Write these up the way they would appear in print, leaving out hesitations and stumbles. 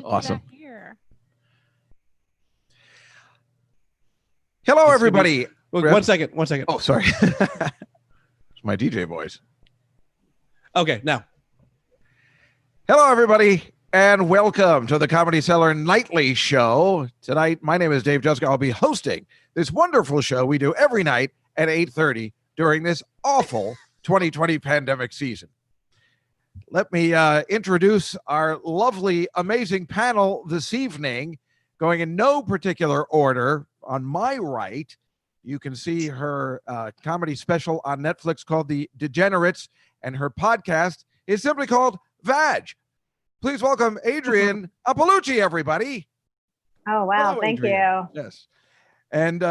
Awesome. Here. Hello, everybody. Well, one second. Oh, sorry. It's my DJ voice. Okay, now. Hello, everybody, and welcome to the Comedy Cellar Nightly Show. Tonight, my name is Dave Juskow. I'll be hosting this wonderful show we do every night at 8:30 during this awful 2020 pandemic season. Let me introduce our lovely, amazing panel this evening, going in no particular order. On my right, you can see her comedy special on Netflix called The Degenerates, and her podcast is simply called Vag. Please welcome Adrienne Iapallucci, everybody. Oh, wow. Hello, Thank Adrienne. you. Yes. And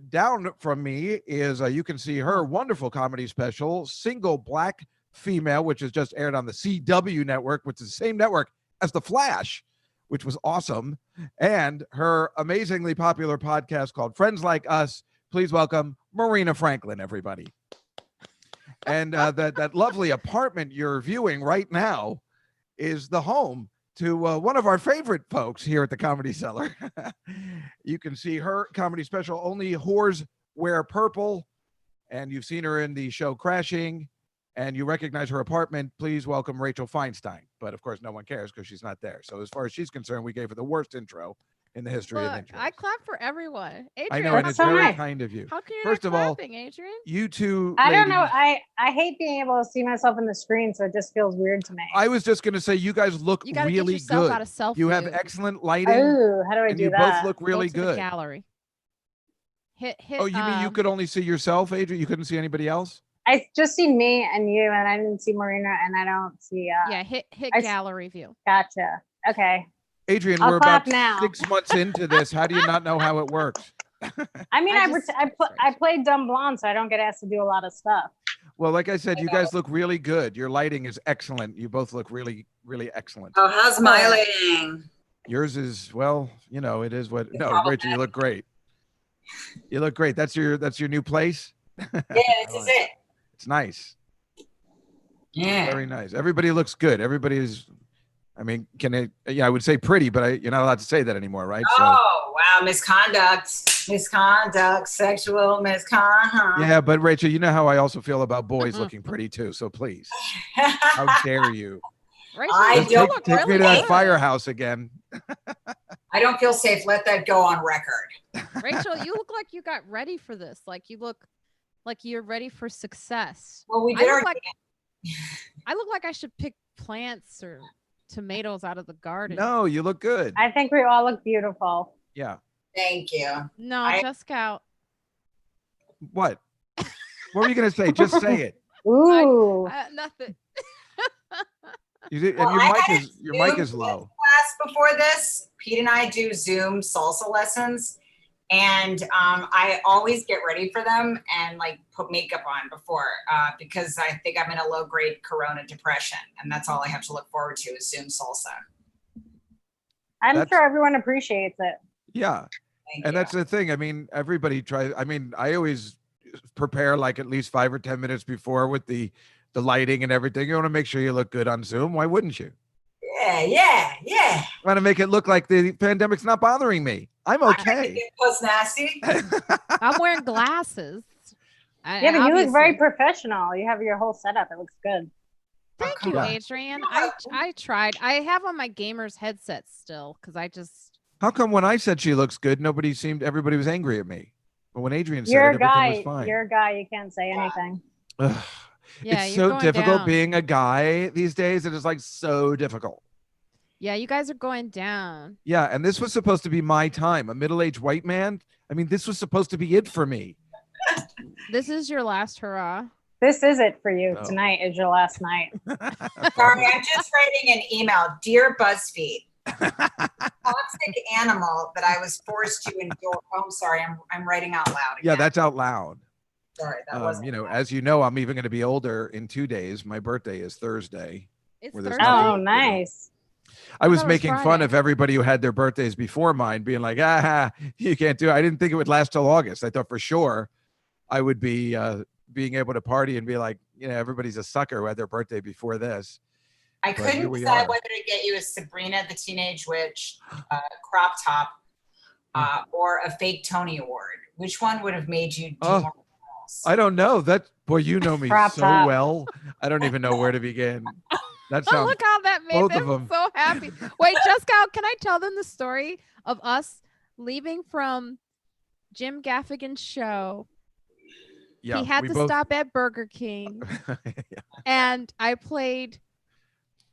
down from me is, you can see her wonderful comedy special, Single Black Female, which is just aired on the CW network, which is the same network as The Flash, which was awesome. And her amazingly popular podcast called Friends Like Us. Please welcome Marina Franklin, everybody. And that lovely apartment you're viewing right now is the home to one of our favorite folks here at the Comedy Cellar. You can see her comedy special, Only Whores Wear Purple, and you've seen her in the show Crashing, and you recognize her apartment. Please welcome Rachel Feinstein. But of course, no one cares because she's not there. So as far as she's concerned, we gave her the worst intro in the history of intros. I clap for everyone. Adrienne, I know, and it's so very nice. kind of you. How can you First not of all, clapping, Adrienne? You two I don't ladies, know. I hate being able to see myself in the screen, so it just feels weird to me. I was just going to say, you guys look You gotta get really yourself good. out of self You have view. excellent lighting, Oh, how do I and do you that? both look Go really to the good. gallery. Hit. Oh, you mean you could only see yourself, Adrienne? You couldn't see anybody else? I just see me and you, and I didn't see Marina, and I don't see. Yeah, hit I gallery view. Gotcha. Okay. Adrienne, I'll we're about clap now. 6 months into this. How do you not know how it works? I mean, I I played dumb blonde, so I don't get asked to do a lot of stuff. Well, like I said, you guys look really good. Your lighting is excellent. You both look really, really excellent. Oh, how's my lighting? Yours is, well, you know, it is what. No, problematic. Rachel, you look great. You look great. That's your new place? Yeah, this is it. It's nice. Yeah. Very nice. Everybody looks good. Everybody's, I mean, I would say pretty, but you're not allowed to say that anymore, right? Oh, wow. Misconduct, sexual misconduct. Yeah, but Rachel, you know how I also feel about boys looking pretty too. So please, how dare you? Rachel, I you don't look Take me really to that good. firehouse again. I don't feel safe. Let that go on record. Rachel, you look like you got ready for this. Like you look like you're ready for success. Well, we I did look our like I look like I should pick plants or tomatoes out of the garden. No, you look good. I think we all look beautiful. Yeah. Thank you. No, just out. What? What were you going to say? Just say it. Ooh. Nothing. And Well, your mic is low. Class before this, Pete and I do Zoom salsa lessons, and I always get ready for them and like put makeup on before because I think I'm in a low grade corona depression, and that's all I have to look forward to is Zoom salsa. I'm sure everyone appreciates it. Yeah. Thank And you. that's the thing. I mean, everybody tries. I mean, I always prepare like at least 5 or 10 minutes before with the lighting and everything. You want to make sure you look good on Zoom. Why wouldn't you? Yeah. Want to make it look like the pandemic's not bothering me. I'm okay. Plus nasty. I'm wearing glasses. Yeah, but you look very professional. You have your whole setup. It looks good. Thank you, Adrienne. I tried. I have on my gamer's headset still because I just. How come when I said she looks good, everybody was angry at me? But when Adrienne said You're it, a guy. everything was fine. You're a guy. You can't say anything. Ugh. Yeah, It's you're so going difficult down. being a guy these days. It is like so difficult. Yeah, you guys are going down. Yeah, and this was supposed to be my time. A middle-aged white man. I mean, this was supposed to be it for me. This is your last hurrah. This is it for you. Oh. Tonight is your last night. Sorry, I'm just writing an email. Dear BuzzFeed, toxic animal that I was forced to endure. Oh, I'm sorry. I'm writing out loud again. Yeah, that's out loud. Sorry, that wasn't. You know, as you know, I'm even going to be older in 2 days. My birthday is Thursday. It's where there's Thursday. nothing Oh, to do. nice. I was thought it was making fun Friday. of everybody who had their birthdays before mine, being like, you can't do it. I didn't think it would last till August. I thought for sure I would be being able to party and be like, you know, everybody's a sucker who had their birthday before this. I But here couldn't we decide are. whether to get you a Sabrina the Teenage Witch crop top or a fake Tony Award. Which one would have made you do Oh, more else? I don't know. That boy, you know me Crop so top. well. I don't even know where to begin. That Oh, sounds look how that made both them of 'em. so happy. Wait, Juskow, can I tell them the story of us leaving from Jim Gaffigan's show? yeah. He had we to both- stop at Burger King, Yeah. and I played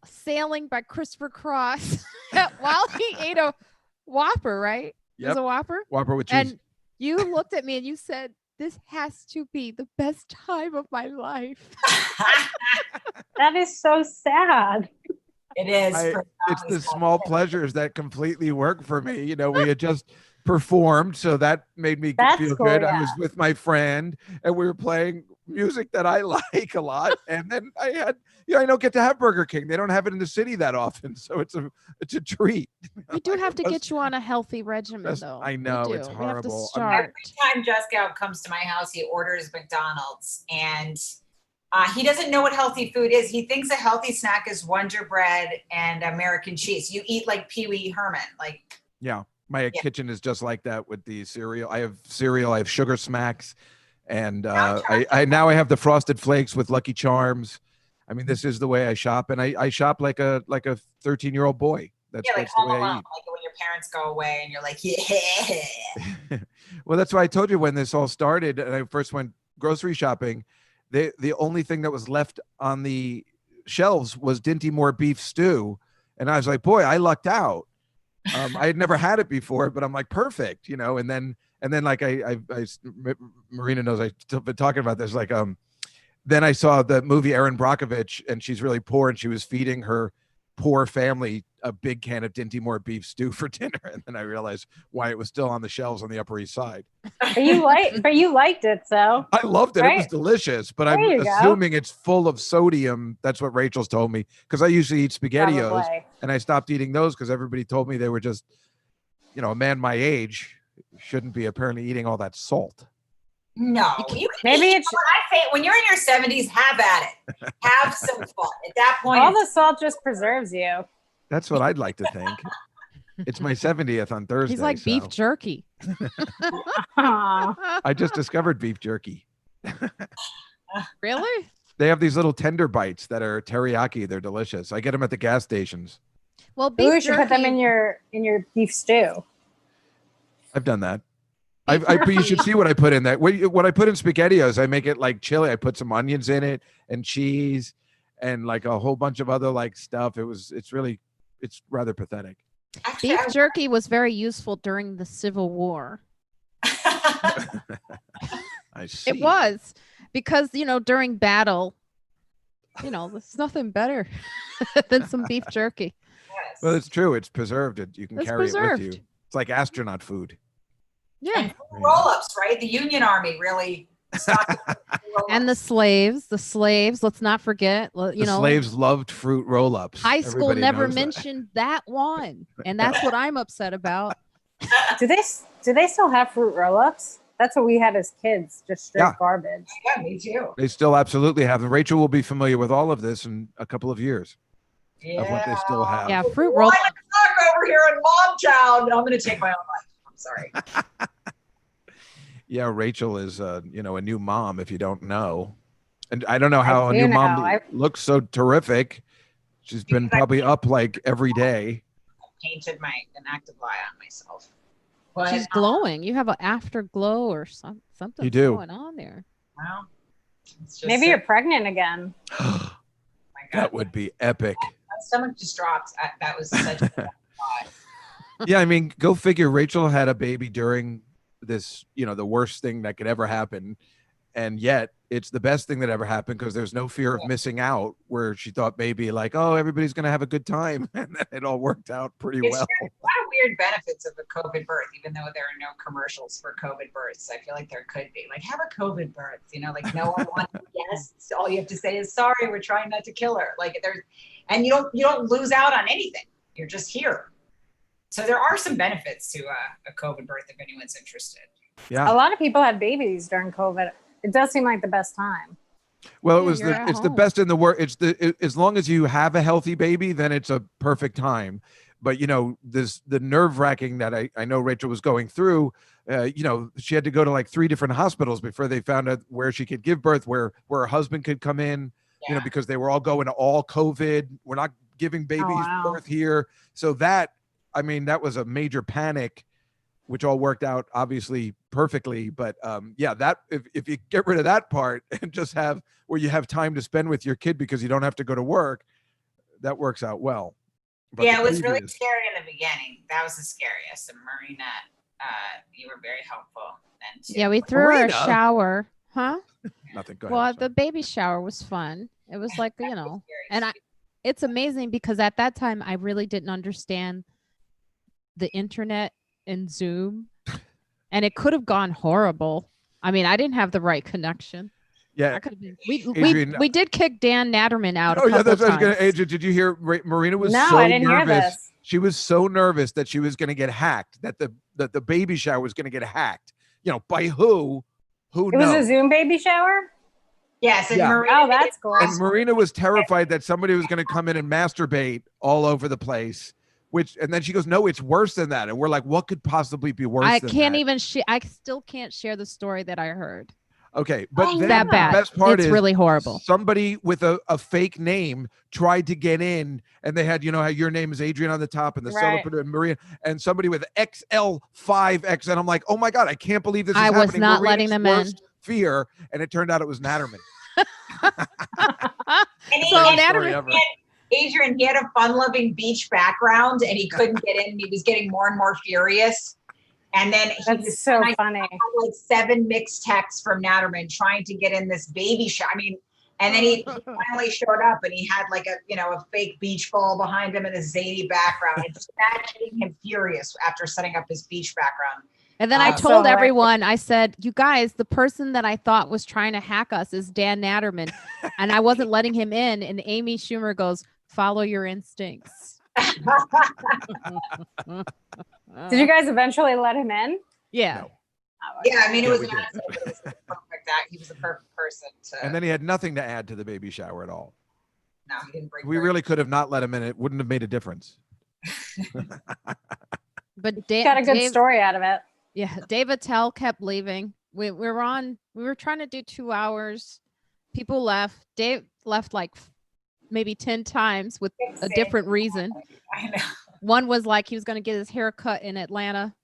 Sailing by Christopher Cross while he ate a Whopper, right? It was Yep. a Whopper? Whopper with cheese. And you looked at me and you said, this has to be the best time of my life. That is so sad. It is. It's the small pleasures that completely work for me. You know, we had just performed, so that made me That's feel cool, good. I yeah. was with my friend, and we were playing music that I like a lot. And then I had, I don't get to have Burger King. They don't have it in the city that often, so it's a treat. We do have to Just- get you on a healthy regimen, though. I know, we it's do. We have to horrible. start. Every time Juskow comes to my house, he orders McDonald's, and he doesn't know what healthy food is. He thinks a healthy snack is Wonder Bread and American cheese. You eat like Pee Wee Herman, like. Yeah, my kitchen is just like that with the cereal. I have cereal. I have Sugar Smacks, and I now I have the Frosted Flakes with Lucky Charms. I mean, this is the way I shop, and I shop like a 13-year-old boy. That's Yeah, like that's the Home way Alone, I like when your parents go away and you're like, yeah. eat. Well, that's why I told you when this all started, and I first went grocery shopping. The only thing that was left on the shelves was Dinty Moore beef stew, and I was like, boy, I lucked out. I had never had it before, but I'm like, perfect, and then like Marina knows I've been talking about this. Like, then I saw the movie Erin Brockovich, and she's really poor, and she was feeding her poor family a big can of Dinty Moore beef stew for dinner, and then I realized why it was still on the shelves on the Upper East Side. But you liked it, so I loved it. It was Right. delicious, but There I'm you go. assuming it's full of sodium. That's what Rachel's told me, because I usually eat SpaghettiOs, probably. and I stopped eating those because everybody told me they were just, a man my age shouldn't be apparently eating all that salt. No, Maybe you it's know what I say, when you're in your 70s, have at it. Have some fun. At that point, all the salt just preserves you. That's what I'd like to think. It's my 70th on Thursday. He's like beef jerky. Aw. I just discovered beef jerky. Really? They have these little tender bites that are teriyaki. They're delicious. I get them at the gas stations. Well, Ooh, beef you should jerky. put them in your beef stew. I've done that. You should see what I put in that. What I put in SpaghettiOs, I make it like chili. I put some onions in it and cheese and like a whole bunch of other like stuff. It's rather pathetic. actually, Beef jerky was very useful during the Civil War. I see. It was because, during battle, there's nothing better than some beef jerky. yes. Well, it's true. It's preserved. You can It's carry it with preserved. you. It's like astronaut food. Yeah. And roll-ups, right? The Union Army really stocked And the slaves, let's not forget, The slaves loved fruit roll-ups. high school Everybody never knows that. mentioned that one. And that's what I'm upset about. Do they still have fruit roll-ups? That's what we had as kids, just straight Yeah. garbage. Yeah, me too. They still absolutely have them. Rachel will be familiar with all of this in a couple of years Yeah. of what they still have. Yeah, fruit Why roll. the fuck over here in Momtown? I'm going to take my own life. I'm sorry. Yeah, Rachel is, a new mom, if you don't know. And I don't know how a do new know. mom looks so terrific. She's been Because I- probably up like every day. Painted an active lie on myself. But, She's glowing. You have an afterglow or something You do. going on there. well, it's just Maybe you're pregnant again. my God. That would be epic. My stomach just dropped. That was such a thought. Yeah, I mean, go figure. Rachel had a baby during this, the worst thing that could ever happen. And yet it's the best thing that ever happened because there's no fear of missing out, where she thought maybe like, oh, everybody's going to have a good time. And then it all worked out pretty It's well. true. A lot of weird benefits of a COVID birth, even though there are no commercials for COVID births. I feel like there could be. Like, have a COVID birth, like no one wants guests. All you have to say is, sorry, we're trying not to kill her. Like and you don't lose out on anything. You're just here. So there are some benefits to a COVID birth if anyone's interested. Yeah. A lot of people had babies during COVID. It does seem like the best time. Well, Yeah, you're at it's the home. best in the world. As long as you have a healthy baby, then it's a perfect time. But the nerve wracking that I know Rachel was going through. She had to go to like 3 different hospitals before they found out where she could give birth, where her husband could come in. Yeah. Because they were all going to all COVID. We're not giving babies birth here. So that was a major panic, which all worked out obviously perfectly. But that if you get rid of that part and just have where you have time to spend with your kid because you don't have to go to work, that works out well. But it was really scary in the beginning. That was the scariest. And Marina, you were very helpful then too. Yeah, we threw her a shower. Huh? Nothing. Go ahead. Well, the baby shower was fun. It was like, and it's amazing because at that time I really didn't understand the internet and Zoom, and it could have gone horrible. I mean, I didn't have the right connection. Yeah, I could have been. We did kick Dan Natterman out. Oh yeah, that's what I was going to. Adrienne, did you hear? Marina was so I didn't nervous. Hear this. She was so nervous that she was going to get hacked. That the baby shower was going to get hacked. By who? Who knows? It was a Zoom baby shower? Yes. And Marina, that's cool. And Marina was terrified that somebody was going to come in and masturbate all over the place. And then she goes, no, it's worse than that. And we're like, what could possibly be worse than that? I still can't share the story that I heard. Okay, but then that bad. The best part it's is really horrible. Somebody with a fake name tried to get in, and they had, how your name is Adrienne on the top, and the Cellar and Marina, and somebody with XL5X, and I'm like, oh my God, I can't believe this is happening. I was not letting them in. Fear, and it turned out it was Natterman. Adrienne, he had a fun-loving beach background, and he couldn't get in. And he was getting more and more furious. And then that's so funny. I had like 7 mixed texts from Natterman trying to get in this baby shower. And then he finally showed up, and he had like a fake beach ball behind him and a zany background. And just imagining him furious after setting up his beach background. And then I told everyone, I said, you guys, the person that I thought was trying to hack us is Dan Natterman. And I wasn't letting him in. And Amy Schumer goes, follow your instincts. Did you guys eventually let him in? Yeah. No. Yeah, it was perfect. He was the perfect person to. And then he had nothing to add to the baby shower at all. No, he didn't break. We really could have not let him in. It wouldn't have made a difference. But got a good story out of it. Yeah, Dave Attell kept leaving. We were trying to do 2 hours. People left. Dave left like maybe 10 times with a different reason. I know. One was like he was going to get his hair cut in Atlanta.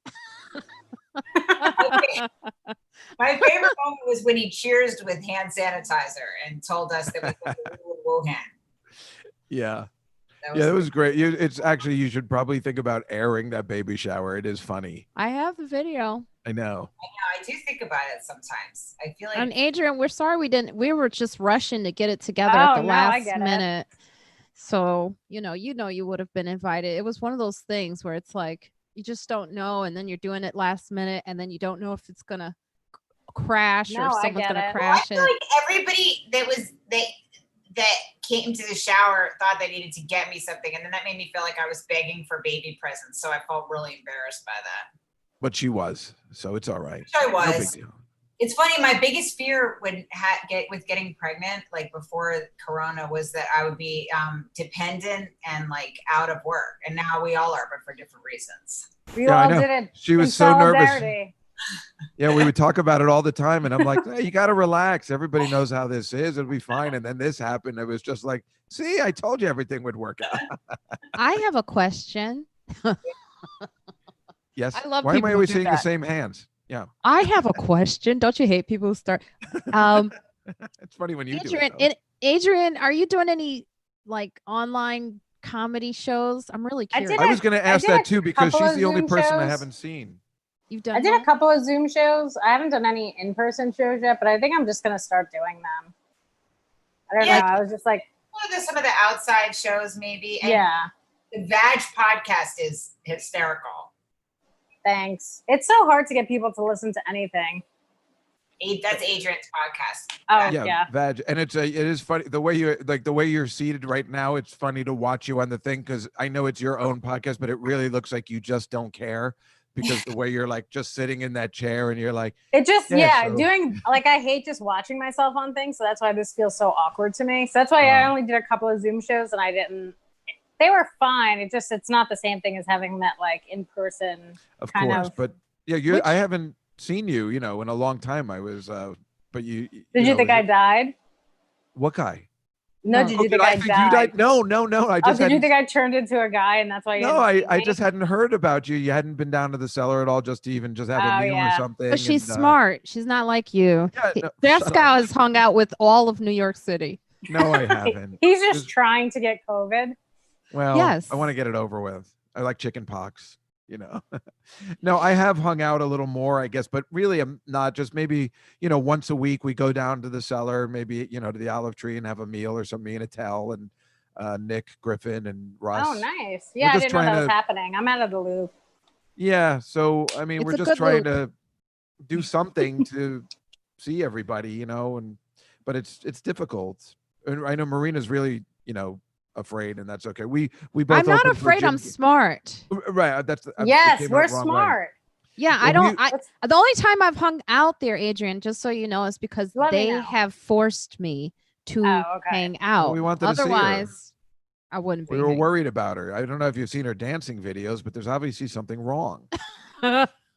My favorite moment was when he cheersed with hand sanitizer and told us that we were in Wuhan. Yeah. That was great. It's actually, you should probably think about airing that baby shower. It is funny. I have the video. I know. I do think about it sometimes. I feel like. And Adrienne, we're sorry we were just rushing to get it together at the last minute. So, you would have been invited. It was one of those things where it's like, you just don't know. And then you're doing it last minute. And then you don't know if it's going to crash or if someone's going to crash it. I feel like everybody that came to the shower thought they needed to get me something. And then that made me feel like I was begging for baby presents. So I felt really embarrassed by that. But she was. So it's all right. I was. No big deal. It's funny. My biggest fear with getting pregnant, like before Corona, was that I would be dependent and like out of work. And now we all are, but for different reasons. We all did it. She was so nervous. Yeah, we would talk about it all the time, and I'm like, hey, you got to relax. Everybody knows how this is. It'll be fine. And then this happened. It was just like, see, I told you everything would work out. I have a question. Yes. I love Why am I always seeing that. the same hands? Yeah. I have a question. Don't you hate people who start? It's funny when you Adrienne, do it. Adrienne, are you doing any like online comedy shows? I'm really curious. I was going to ask that too because she's the only person I shows. haven't seen. You've done. I did a couple of Zoom shows. I haven't done any in-person shows yet, but I think I'm just going to start doing them. I don't know. I was just like, some of the outside shows maybe. And yeah. The Vag podcast is hysterical. Thanks. It's so hard to get people to listen to anything. That's Adrienne's podcast. Oh yeah. Vag, and it is funny the way you're seated right now. It's funny to watch you on the thing because I know it's your own podcast, but it really looks like you just don't care because the way you're like just sitting in that chair and you're like, it just so- doing like I hate just watching myself on things, so that's why this feels so awkward to me. So that's why I only did a couple of Zoom shows and I didn't. They were fine. It's not the same thing as having that like in person. Of kind course, of- but yeah, I haven't seen you, in a long time. I was, but you. Did you think I died? What guy? No, did you think I think died? you died? No. I just. Did you think I turned into a guy and that's why? No, I just hadn't heard about you. You hadn't been down to the cellar at all, just to even just have a meal or something. But she's smart. She's not like you. Yeah, Juskow has hung out with all of New York City. No, I haven't. He's just trying to get COVID. Well, yes. I want to get it over with. I like chicken pox, No, I have hung out a little more, I guess, but really I'm not. Just maybe, once a week we go down to the cellar, maybe, to the Olive Tree and have a meal or something, me and Attell and Nick Griffin and Russ. Oh, nice. Yeah, I didn't know that was happening. I'm out of the loop. Yeah. So, I mean, It's we're a just good trying loop. to do something to see everybody, but it's difficult. And I know Marina's really, afraid, and that's okay. We both. I'm not opened for afraid. I'm Jim- smart. Right. That's Yes, it came we're out wrong way. smart. Yeah, I don't. The only time I've hung out there, Adrienne, just so you know, is because Let me they know. have forced me to hang out. Well, we wanted to see her. Otherwise, I wouldn't be. We were hanging. worried about her. I don't know if you've seen her dancing videos, but there's obviously something wrong.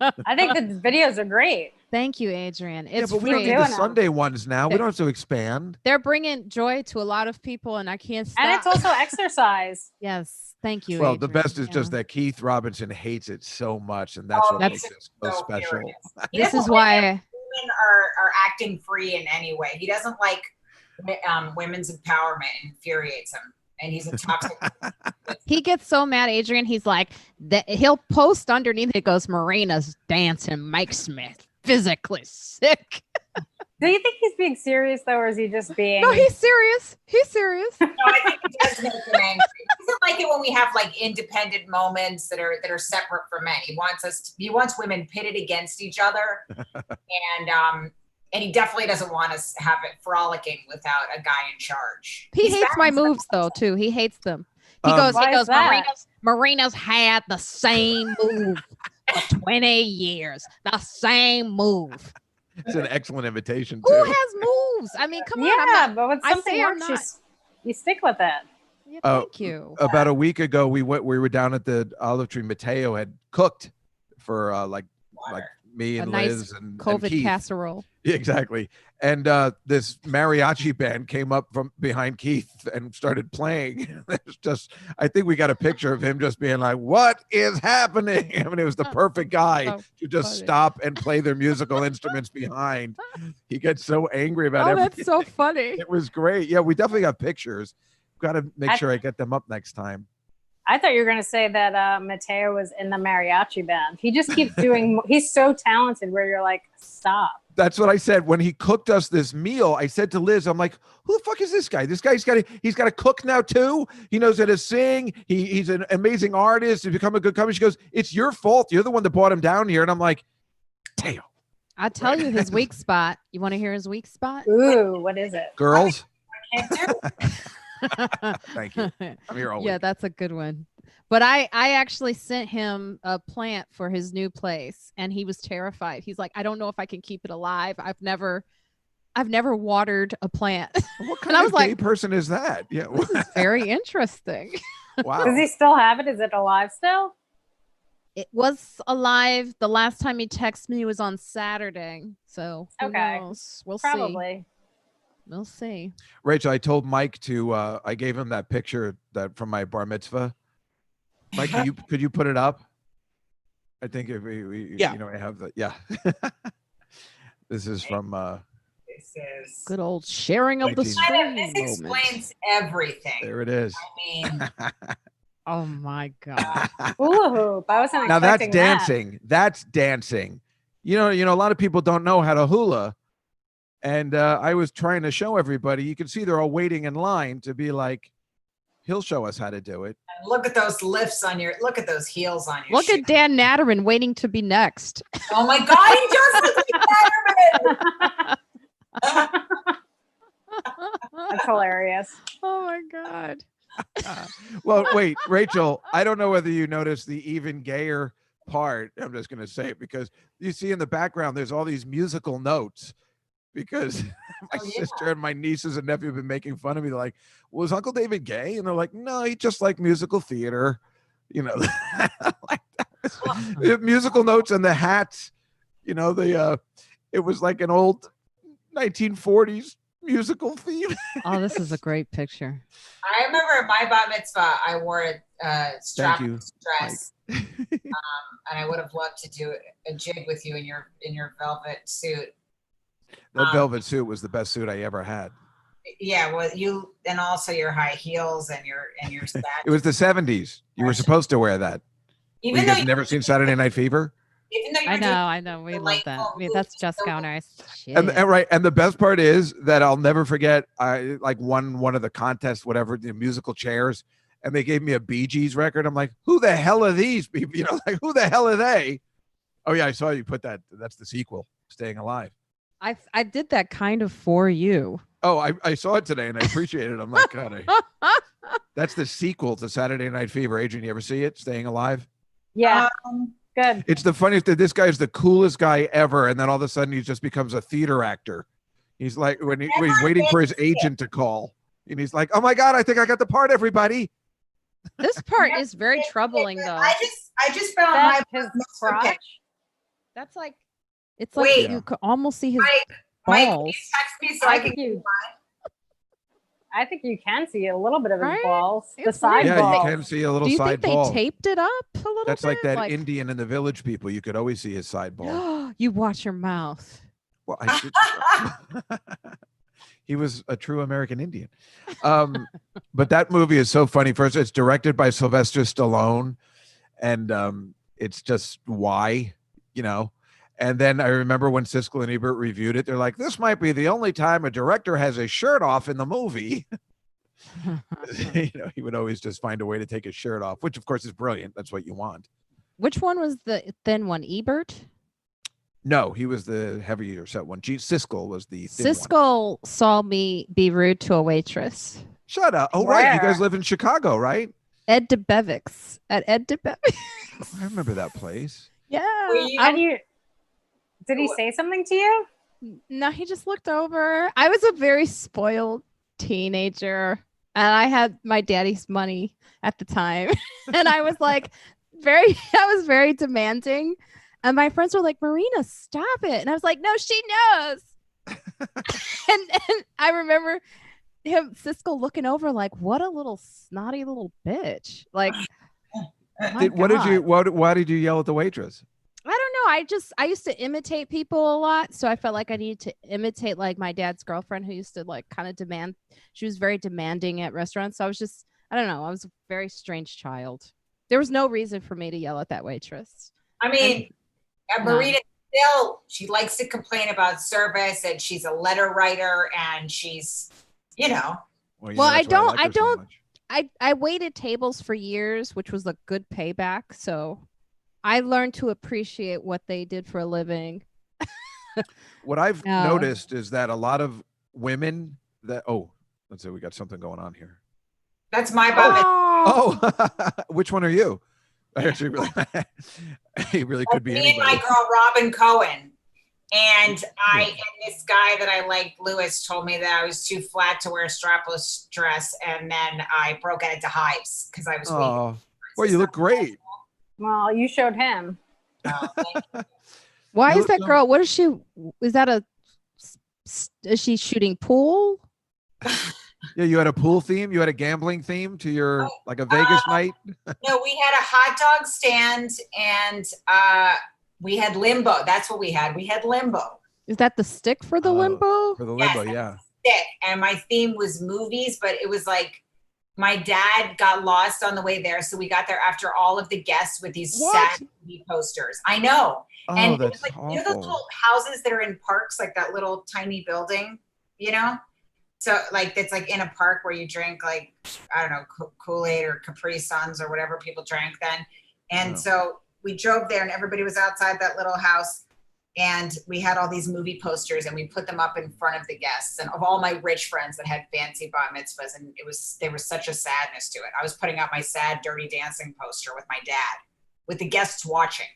I think the videos are great. Thank you, Adrienne. It's but we don't free. need the doing them. Sunday ones now. We don't have to expand. They're bringing joy to a lot of people, and I can't stop. And it's also exercise. Yes, thank you. Well, the Adrienne. best is just that Keith Robinson hates it so much, and that's what makes it so special. furious. He This doesn't is like why. it when women are acting free in any way. He doesn't like women's empowerment. It infuriates him, and he's a toxic. He gets so mad, Adrienne. He's like, he'll post underneath. It goes, "Marina's dancing makes me physically sick." Do you think he's being serious though, or is he just being? No, he's serious. He's serious. No, I think it does make him angry. He doesn't like it when we have like independent moments that are separate from men. He wants women pitted against each other, and he definitely doesn't want us to have it frolicking without a guy in charge. He He's hates my balanced moves though too. He hates them. He Why is goes, that? Marina's had the same move for 20 years. The same move. It's an excellent invitation Who too. has moves? I mean, come on. Yeah, but when I something say I'm works, not. you stick with it. Yeah, Oh, thank you. About a week ago, we were down at the Olive Tree. Mateo had cooked for like me A and nice Liz and COVID Keith. casserole. Exactly. And this mariachi band came up from behind Keith and started playing. It's just, I think we got a picture of him just being like, "What is happening?" I mean, it was the perfect guy So to just funny. stop and play their musical instruments behind. He gets so angry about Oh, everything. that's so funny. It was great. Yeah, we definitely got pictures. Got to make sure I get them up next time. I thought you were going to say that Mateo was in the mariachi band. He just keeps doing. He's so talented. Where you're like, stop. That's what I said when he cooked us this meal. I said to Liz, I'm like, "Who the fuck is this guy? This guy's got to cook now too. He knows how to sing. He's an amazing artist. He's become a good company." She goes, "It's your fault. You're the one that brought him down here." And I'm like, "Damn, I'll tell you his weak spot. You want to hear his weak spot? Ooh, what is it? girls." Can't do. Thank you. I'm here all Yeah, week. that's a good one. But I actually sent him a plant for his new place, and he was terrified. He's like, "I don't know if I can keep it alive. I've never watered a plant." What And kind I of was like, gay person is that? Yeah. "This is very interesting." Wow. Does he still have it? Is it alive still? It was alive. The last time he texted me was on Saturday. So who Okay. knows? We'll see. Probably. We'll see. Rachel, I told Mike to. I gave him that picture that from my bar mitzvah. Mike, could you put it up? I think if we Yeah. I have the This is from. This is Good old sharing of the 19. screen this moment. explains everything. There it is. I mean, Oh my god. Hula hoop. I wasn't Now that's expecting that. dancing. That's dancing. You know, a lot of people don't know how to hula. And I was trying to show everybody. You can see they're all waiting in line to be like, he'll show us how to do it. look at those lifts on your. Look at those heels on your. Look at Dan Natterman waiting to be next. Oh my God, he does look like Letterman. That's hilarious. Oh my god. Well, wait, Rachel, I don't know whether you noticed the even gayer part. I'm just going to say it because you see in the background, there's all these musical notes because my sister and my nieces and nephew have been making fun of me. They're like, was Uncle David gay? And they're like, no, he just liked musical theater. You know, like the musical notes and the hats, you know, it was like an old 1940s musical theme. Oh, this is a great picture. I remember at my bat mitzvah, I wore a strapless dress, and I would have loved to do a jig with you in your velvet suit. That velvet suit was the best suit I ever had. Yeah, well, you and also your high heels and your satin. It was the 70s. You were supposed to wear that. Even you guys never seen Saturday Night Fever? Even though I know. We love that. I mean, that's Juskow nice. And right, and the best part is that I'll never forget. I like won one of the contests, whatever, the musical chairs, and they gave me a Bee Gees record. I'm like, who the hell are these people? You know, like who the hell are they? Oh yeah, I saw you put that. That's the sequel, Staying Alive. I did that kind of for you. Oh, I saw it today and I appreciate it. I'm like, God, that's the sequel to Saturday Night Fever. Adrienne, you ever see it? Staying Alive? Yeah. Good. It's the funniest that this guy is the coolest guy ever, and then all of a sudden he just becomes a theater actor. He's like when he's waiting for his agent to call, and he's like, "Oh my God, I think I got the part, everybody." This part is very troubling, though. I just found his crotch. That's like, it's like you could almost see his balls. Text me so I can. I think you can see a little bit of his Right? balls. The It's side weird. balls. You can see a little Do you side think ball. they taped it up a little That's bit? like that Indian in the Village people. You could always see his side ball. You watch your mouth. Well, I should. He was a true American Indian. But that movie is so funny. First, it's directed by Sylvester Stallone, and it's just why, you know. And then I remember when Siskel and Ebert reviewed it, they're like, this might be the only time a director has his shirt off in the movie. You know, he would always just find a way to take his shirt off, which of course is brilliant. That's what you want. Which one was the thin one? Ebert? No, he was the heavier set one. Siskel was the thin one. Siskel saw me be rude to a waitress. Shut up. Oh, right. You guys live in Chicago, right? Ed DeBevick's. At Ed DeBevick's. I remember that place. Yeah. Did he say something to you? No, he just looked over. I was a very spoiled teenager, and I had my daddy's money at the time. And I was like, I was very demanding. And my friends were like, Marina, stop it. And I was like, no, she knows. and I remember Siskel looking over like, what a little snotty little bitch. Like, why did you yell at the waitress? I don't know. I used to imitate people a lot. So I felt like I needed to imitate like my dad's girlfriend who used to like kind of demand. She was very demanding at restaurants. So I don't know. I was a very strange child. There was no reason for me to yell at that waitress. I mean, Marina still, she likes to complain about service and she's a letter writer and she's, you know. Well, I waited tables for years, which was a good payback. So I learned to appreciate what they did for a living. What I've noticed is that a lot of women let's see, we got something going on here. That's my Bob. Oh, which one are you? I actually really, he really could be anybody. Me and my girl Robin Cohen, and this guy that I liked, Lewis, told me that I was too flat to wear a strapless dress, and then I broke out into hives because I was weak. Oh, well, you look great. Well, you showed him. Oh, thank you. Why is that girl? What is she? Is she shooting pool? Yeah, you had a pool theme. You had a gambling theme to your like a Vegas night. No, we had a hot dog stand and we had limbo. That's what we had. We had limbo. Is that the stick for the limbo? For the limbo, yeah. Stick. And my theme was movies, but it was like my dad got lost on the way there, so we got there after all of the guests with these sad movie posters. I know. Oh, and that's it was like awful. you know those little houses that are in parks, like that little tiny building, you know? So like it's like in a park where you drink like, I don't know, Kool-Aid or Capri Suns or whatever people drank then. And so we drove there and everybody was outside that little house and we had all these movie posters and we put them up in front of the guests and of all my rich friends that had fancy bat mitzvahs. And there was such a sadness to it. I was putting out my sad Dirty Dancing poster with my dad, with the guests watching.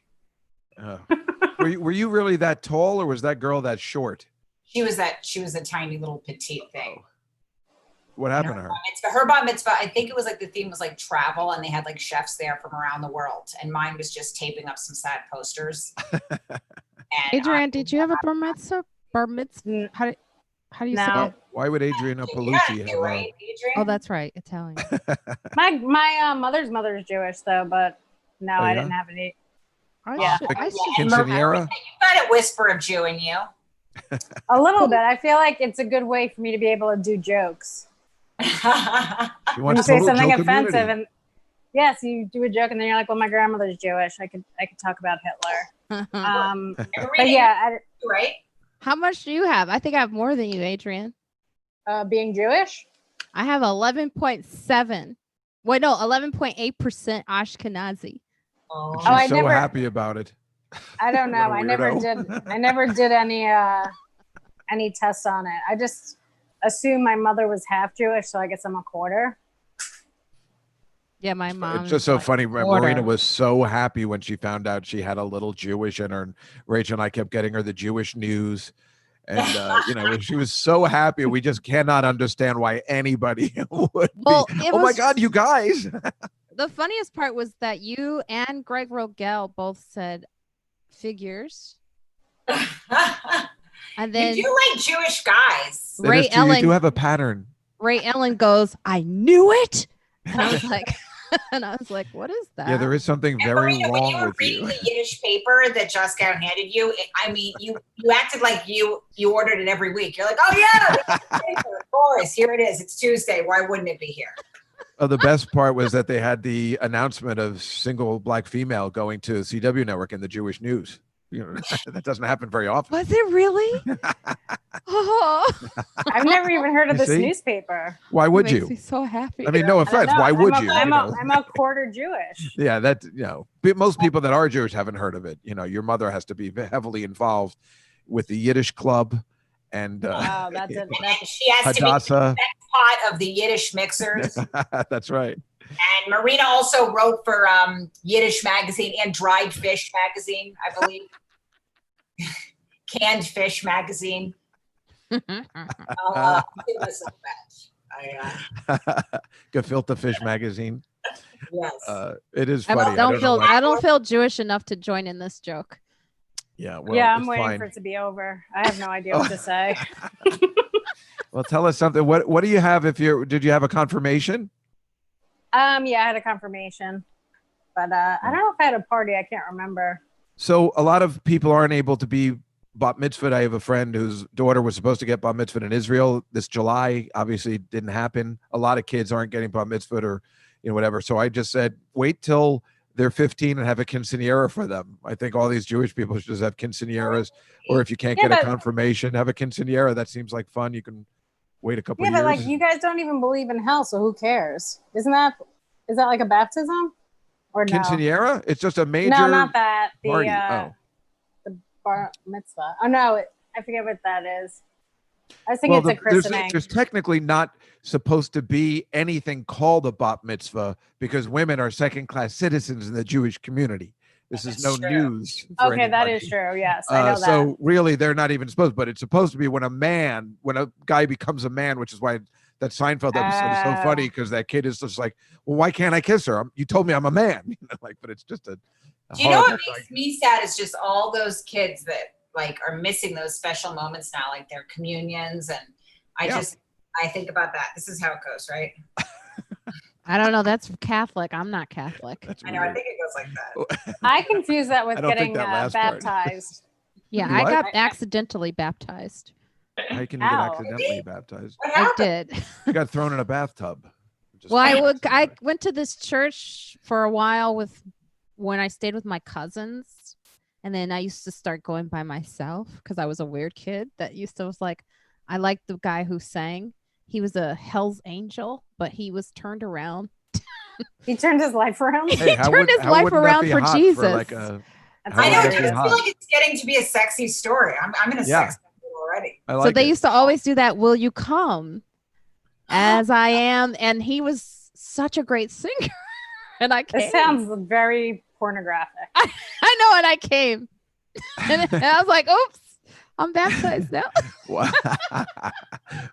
Were you really that tall, or was that girl that short? She was a tiny little petite thing. What happened to her? Her bat mitzvah, I think it was like the theme was like travel, and they had like chefs there from around the world. And mine was just taping up some sad posters. Adrienne, did you have a bar mitzvah? Bar mitzvah? How do you say it? Why would Adrienne Iapalluci have right, Adrienne? Oh, that's right, Italian. My mother's Jewish though, but no, I didn't have any. Yeah. Quinceañera? You got a whisper of Jew in you. A little bit. I feel like it's a good way for me to be able to do jokes. You say something offensive, and yes, you do a joke, and then you're like, "Well, my grandmother's Jewish. I could talk about Hitler." But yeah, right. How much do you have? I think I have more than you, Adrienne. Being Jewish, I have 11.7. Wait, no, 11.8% Ashkenazi. Oh, she's so happy about it. I don't know. I never did any tests on it. I just assumed my mother was half Jewish, so I guess I'm a quarter. Yeah, my mom. It's just so funny. Marina was so happy when she found out she had a little Jewish in her, and Rachel and I kept getting her the Jewish news. And she was so happy. We just cannot understand why anybody would be. Oh my God, you guys. The funniest part was that you and Greg Rogel both said figures. And then you do like Jewish guys. Ray Ellen, you do have a pattern. Ray Ellen goes, I knew it. And I was like, what is that? Yeah, there is something very wrong when you were with reading you. the Yiddish paper that Juskow handed you, you acted like you ordered it every week. You're like, oh yeah, of course, here it is. It's Tuesday. Why wouldn't it be here? Oh, the best part was that they had the announcement of single black female going to CW network in the Jewish news. That doesn't happen very often. Was it really? Oh. I've never even heard of this newspaper. Why would you? Makes me so happy. I mean, no offense. Why would you? I'm a quarter Jewish. Yeah, most people that are Jewish haven't heard of it. Your mother has to be heavily involved with the Yiddish club, and she has Hadassah. to be the pot of the Yiddish mixers. That's right. And Marina also wrote for Yiddish magazine and Dried Fish magazine, I believe. Canned Fish magazine. Gefilte Fish magazine. Yes. It is funny. I don't feel Jewish enough to join in this joke. Yeah. Well, yeah, I'm waiting for it to be over. I have no idea what to say. Well, tell us something. What do you have? Did you have a confirmation? Yeah, I had a confirmation, but I don't know if I had a party. I can't remember. So a lot of people aren't able to be bat mitzvah. I have a friend whose daughter was supposed to get bat mitzvah in Israel this July. Obviously, it didn't happen. A lot of kids aren't getting bat mitzvah or whatever. So I just said, wait till they're 15 and have a quinceañera for them. I think all these Jewish people should just have quinceañeras, or if you can't get a confirmation, have a quinceañera. That seems like fun. You can wait a couple years. Yeah, but like you guys don't even believe in hell, so who cares? Is that like a baptism? Or no? Quinceañera? It's just a major No, not that. Party. The bar mitzvah. Oh no, I forget what that is. I was thinking it's a christening. There's technically not supposed to be anything called a bat mitzvah because women are second-class citizens in the Jewish community. This is no news. Okay, that is true. Yes, I know that. So really, they're not even supposed. But it's supposed to be when a guy becomes a man, which is why that Seinfeld episode is so funny because that kid is just like, well, why can't I kiss her? You told me I'm a man. But it's just a. Do you know what makes me sad is just all those kids that like are missing those special moments now, like their communions, and I think about that. This is how it goes, right? I don't know. That's Catholic. I'm not Catholic. I know. I think it goes like that. I confuse that with getting baptized. Yeah, I got accidentally baptized. How can you get accidentally baptized? I did. You got thrown in a bathtub. I went to this church for a while when I stayed with my cousins, and then I used to start going by myself because I was a weird kid that was like, I liked the guy who sang. He was a Hell's Angel, but he was turned around. He turned his life around. He turned his life around for Jesus. I know. I just feel like it's getting to be a sexy story. I'm in a sex already. So they used to always do that. Will you come as I am? And he was such a great singer. And I came. It sounds very pornographic. I know, and I came. And I was like, oops, I'm baptized now.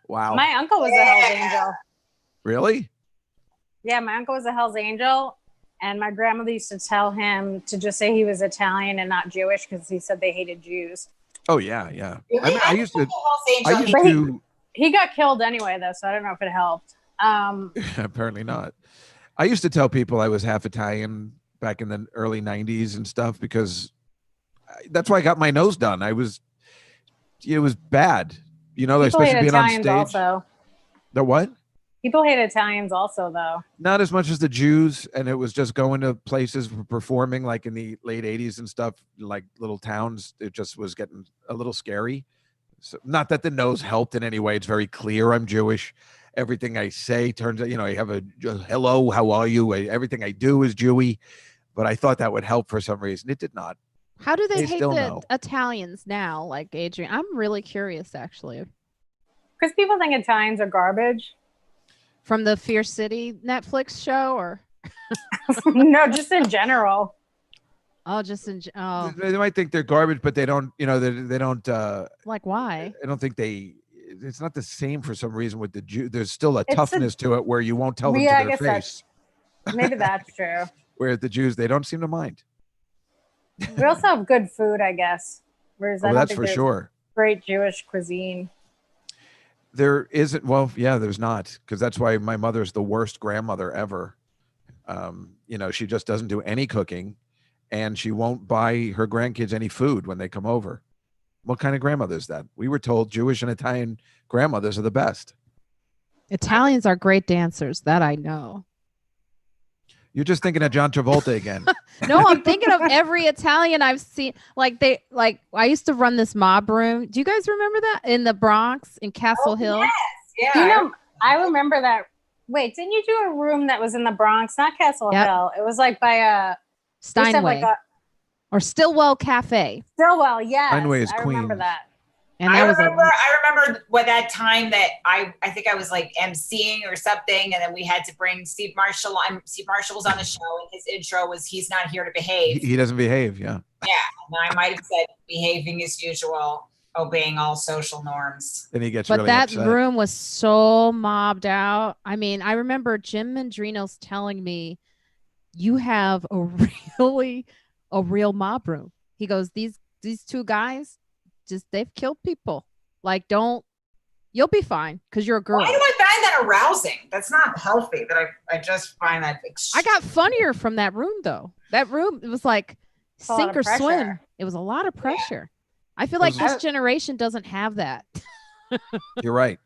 Wow. My uncle was a Hell's Angel. Really? Yeah, my uncle was a Hell's Angel. And my grandmother used to tell him to just say he was Italian and not Jewish because he said they hated Jews. Oh, yeah, yeah. Really? I mean, I used Angel. to. He got killed anyway, though, so I don't know if it helped. Apparently not. I used to tell people I was half Italian back in the early 90s and stuff because that's why I got my nose done. It was bad. You know, People especially hate being on Italians stage. also. The what? People hate Italians also, though. Not as much as the Jews, and it was just going to places for performing like in the late 80s and stuff, like little towns. It just was getting a little scary. So, not that the nose helped in any way. It's very clear I'm Jewish. Everything I say turns out, I have a hello, how are you? Everything I do is Jewy, but I thought that would help for some reason. It did not. How do they hate still the know. Italians now, like Adrienne? I'm really curious, actually. Because people think Italians are garbage. From the Fear City Netflix show, or no, just in general. oh, just in oh, They might think they're garbage, but they don't. They don't. like why? I don't think they. It's not the same for some reason with the Jew. There's still a It's toughness to it where you won't tell them Yeah, I to their guess that's- face. Maybe that's true. Whereas the Jews, they don't seem to mind. We also have good food, I guess. Whereas I Oh, don't that's think for there's sure. great Jewish cuisine. There isn't. Well, yeah, there's not, because that's why my mother's the worst grandmother ever. She just doesn't do any cooking, and she won't buy her grandkids any food when they come over. What kind of grandmother is that? We were told Jewish and Italian grandmothers are the best. Italians are great dancers. That I know. You're just thinking of John Travolta again. No, I'm thinking of every Italian I've seen. I used to run this mob room. Do you guys remember that in the Bronx in Castle Hill? Yes, You yeah. know, I remember that. Wait, didn't you do a room that was in the Bronx? Not Castle Yep. Hill. It was like by a Steinway or Stillwell Cafe. Stillwell. Yes, Steinway is I remember Queens. that. And I that was remember what that time that I think I was like emceeing or something, and then we had to bring Steve Marshall. Steve Marshall was on the show, and his intro was "He's not here to behave." He doesn't behave. Yeah. Yeah, and I might have said behaving as usual, obeying all social norms. Then he gets But really that upset. room was so mobbed out. I mean, I remember Jim Mandrinos telling me, "You have a real mob room." He goes, "These two guys, they've killed people. Like, you'll be fine because you're a girl." Why do I find that arousing? That's not healthy. But I just find that. I got funnier from that room though. That room, it was like a lot sink of or pressure. swim. It was a lot of pressure. I feel like Those- this generation doesn't have that. You're right.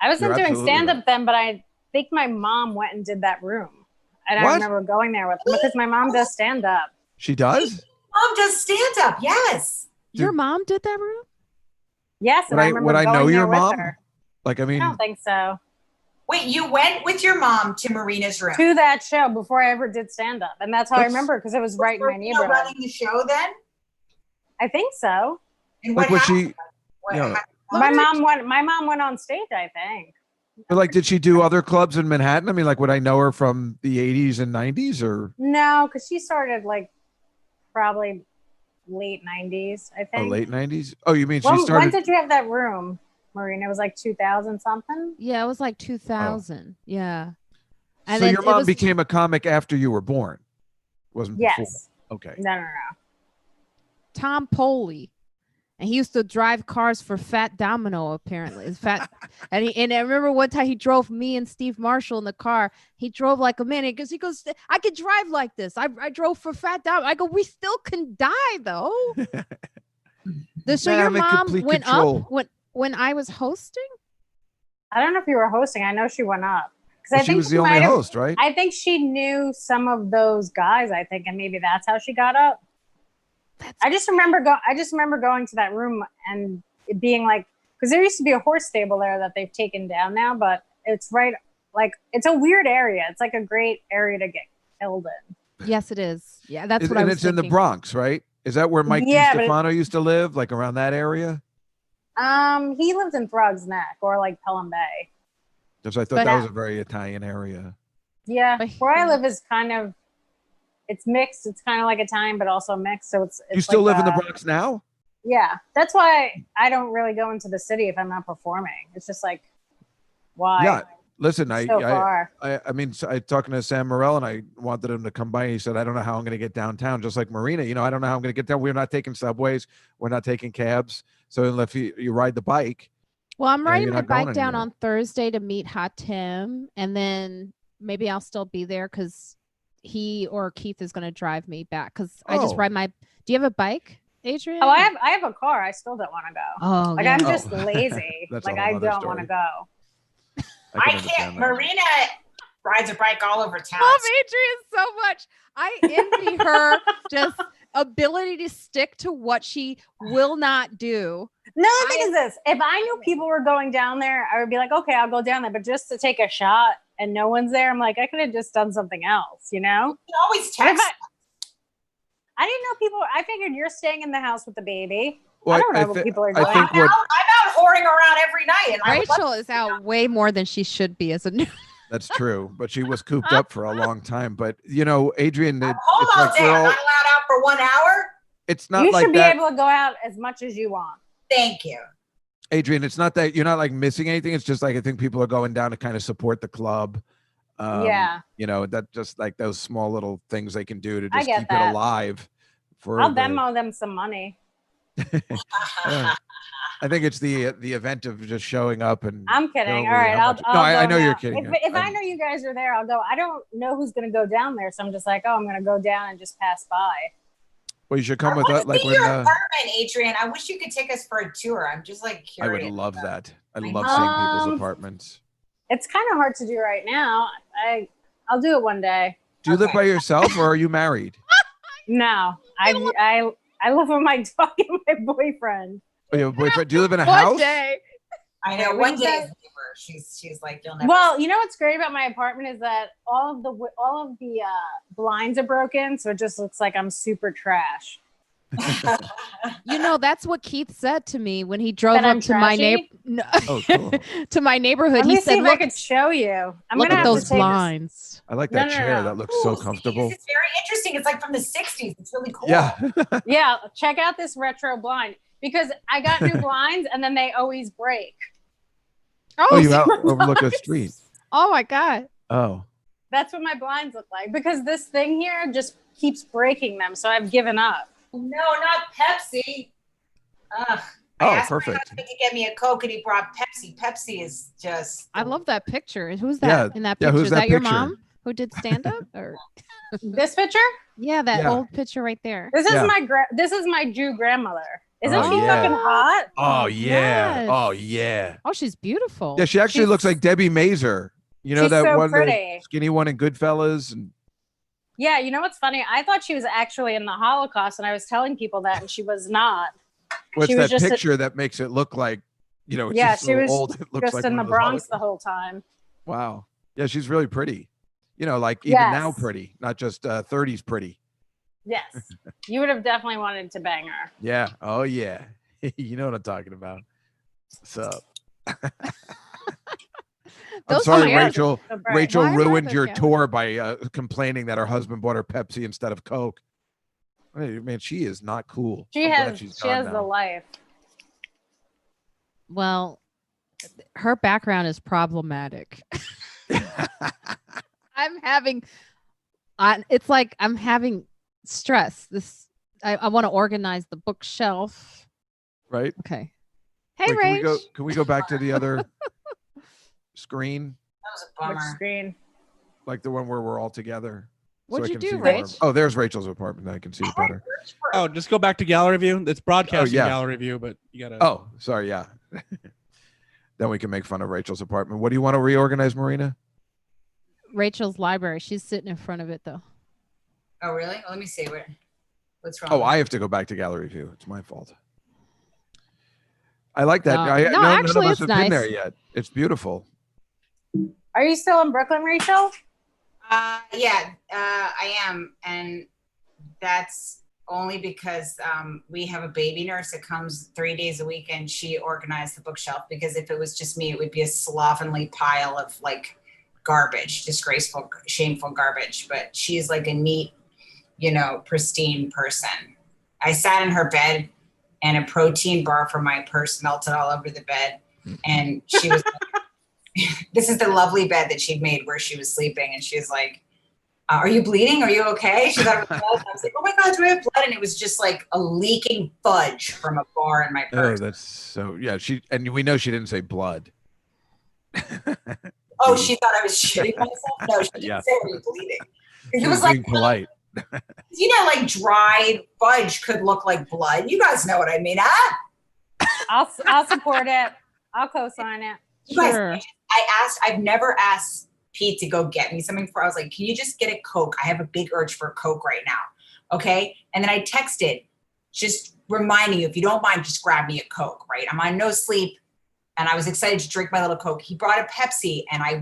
I wasn't You're doing absolutely stand up right. then, but I think my mom went and did that room. And What? I remember going there with because my mom does stand up. She does. Mom does stand up. Yes. Your mom did that room? Yes, and Would I I- remember would I going know there your with mom? her. Like, I I mean, don't think so. Wait, you went with your mom to Marina's room. To that show before I ever did stand up, and that's how I That's- remember because it was right in Were my you neighborhood. running the show then? I think so. And like, what was happened? she? What you know, happened? My mom went on stage. I think. But like, did she do other clubs in Manhattan? I mean, like, would I know her from the 80s and 90s or No, because she started like probably late 90s. I think. late 90s? Oh, you mean she When started? did you have that room, Marina? It was like 2000 something. Yeah, it was like 2000. Yeah. So then your it mom was- became a comic after you were born? Wasn't before? Yes. Okay. No. Tom Poley. And he used to drive cars for Fat Domino, apparently. It's Fat, and I remember one time he drove me and Steve Marshall in the car. He drove like a minute because he goes, "I could drive like this. I drove for Fat Domino." I go, "We still can die though." So Man, your I'm in mom complete went control. up when I was hosting. I don't know if you were hosting. I know she went up because Well, I she think was the only might have- host, right? I think she knew some of those guys. I think, and maybe that's how she got up. I just remember going to that room and it being like, because there used to be a horse stable there that they've taken down now, but it's right, like it's a weird area. It's like a great area to get killed in. Yes, it is. Yeah, that's what I And was it's in the thinking. Bronx, right? Is that where Mike Yeah, but DiStefano used to live, like around that area? He lived in Throgs Neck or like Pelham Bay. Because I thought But that was a very Italian area. Yeah, But- where I live is kind of, it's mixed. It's kind of like Italian, but also mixed. So it's you still like live in the Bronx now? Yeah, that's why I don't really go into the city if I'm not performing. It's just like, why? Yeah. Listen, So far. I mean, I talking to Sam Morrell and I wanted him to come by. He said, I don't know how I'm going to get downtown. Just like Marina, you know, I don't know how I'm going to get down. We're not taking subways. We're not taking cabs. So unless you ride the bike. Well, I'm riding you're my not going bike down anywhere. on Thursday to meet Hot Tim, and then maybe I'll still be there because he or Keith is going to drive me back because I just Oh. ride my. Do you have a bike, Adrienne? Oh, I have a car. I still don't want to go. Oh, Like yeah. I'm just lazy. That's like a whole I other don't story. want to go. I understand can't. that. Marina rides a bike all over town. love Adrienne so much. I envy her just ability to stick to what she will not do. No, the thing is this: if I knew people were going down there, I would be like, okay, I'll go down there. But just to take a shot and no one's there, I'm like, I could have just done something else, you know? You can always text. I didn't know people. I figured you're staying in the house with the baby. Well, I don't know what people are doing. I think I'm out whoring around every night. And Rachel is out way more than she should be as a new. That's true, but she was cooped up for a long time. But you know, Adrienne, I'm home all day. I'm not allowed out for 1 hour. It's not you like should be that. able to go out as much as you want. Thank you. Adrienne, it's not that you're not like missing anything. It's just like I think people are going down to kind of support the club. Yeah. You know, that just like those small little things they can do to I just get keep that. it alive. I'll Venmo them some money. Yeah. I think it's the event of just showing up and. I'm kidding. showing All right, how I'll much- I'll no, go I know now. you're kidding. If I know you guys are there, I'll go. I don't know who's going to go down there, so I'm just like, oh, I'm going to go down and just pass by. Well, you should come with I us. want Like to see when your apartment, Adrienne. I wish you could take us for a tour. I'm just like I curious. would love that. I I love know. seeing people's apartments. It's kind of hard to do right now. I'll do it one day. Do you live Okay. by yourself or are you married? No, I live with my dog and my boyfriend. Oh, you have a boyfriend? Do you live in a One house? day. I know. Wait, One what day is is neighbor. She's like, you'll never. Well, you know what's great about my apartment is that all of the blinds are broken, so it just looks like I'm super trash. You know, that's what Keith said to me when he drove That I'm up to my trashy? Oh, cool. to my neighborhood. Let He me said, see if I "Look, could show you. I'm look gonna at have those to take blinds." I like No, that no, chair. no. That looks Ooh, so see, comfortable. This is very interesting. It's like from the 60s. It's really cool. Yeah. Yeah, check out this retro blind because I got new blinds and then they always break. Oh, you Oh, overlook a street. oh my God. Oh. That's what my blinds look like because this thing here just keeps breaking them, so I've given up. No, not Pepsi. Ugh. I Oh, asked my perfect. husband to get me a Coke and he brought Pepsi. Pepsi is just. I love that picture. Who's that Yeah, in that yeah, picture? who's Is that that your picture? mom who did stand up? Or This picture? yeah, that Yeah. old picture right there. This is Yeah. this is my Jew grandmother. Isn't Oh, she yeah. fucking hot? Oh, yeah. Yes. Oh, yeah. Oh, she's beautiful. Yeah, she actually She's- looks like Debbie Mazer. You know she's that so one, the pretty. skinny one in Goodfellas? And Yeah, you know what's funny? I thought she was actually in the Holocaust, and I was telling people that, and she was not. what's She was that just a- picture that makes it look like, you know, it's Yeah, just she so was old. It looks Just like in one the of those Bronx the Holocaust- whole time. Wow. Yeah, she's really pretty. You know, like even now Yes. pretty, not just 30s pretty. Yes, you would have definitely wanted to bang her. Yeah. Oh, yeah. You know what I'm talking about. What's up? I'm Those sorry, chairs- Rachel. So bright. Rachel Why am I ruined the your gallery? tour by complaining that her husband bought her Pepsi instead of Coke. Hey, man, she is not cool. She I'm glad has she's she gone has the now. life. Well, her background is problematic. I'm having, it's like I'm having stress. I want to organize the bookshelf. Right? Okay. Hey, Wait, Rach. can we go back to the other screen, That was a Which bummer. screen? like the one where we're all together? What'd I you can do, see the Rach? apartment. Oh, there's Rachel's apartment. I can see it better. Oh, just go back to gallery view. It's broadcasting yeah. gallery view, but you gotta. Oh, sorry. Yeah. Then we can make fun of Rachel's apartment. What do you want to reorganize, Marina? Rachel's library. She's sitting in front of it though. Oh, really? Well, let me see. What's wrong? Oh, I have to go back to gallery view. It's my fault. I like that. No, None of actually, us it's have nice. been there yet. It's beautiful. Are you still in Brooklyn, Rachel? Yeah, I am. And that's only because we have a baby nurse that comes 3 days a week and she organized the bookshelf, because if it was just me, it would be a slovenly pile of like garbage, disgraceful, shameful garbage. But she's like a neat pristine person. I sat in her bed and a protein bar from my purse melted all over the bed. And she was this is the lovely bed that she'd made where she was sleeping. And she was like, are you bleeding? Are you okay? She thought it was blood. I was like, oh my God, do I have blood? And it was just like a leaking fudge from a bar in my purse. Oh, that's so, yeah. And we know she didn't say blood. Oh, she thought I was shitting myself? No, she didn't say, are you bleeding? It was like polite. Like dried fudge could look like blood. You guys know what I mean, huh? I'll support it. I'll co-sign it. Sure. I've never asked Pete to go get me something before. I was like, can you just get a Coke? I have a big urge for a Coke right now. Okay. And then I texted, just reminding you, if you don't mind, just grab me a Coke, right? I'm on no sleep. And I was excited to drink my little Coke. He brought a Pepsi and it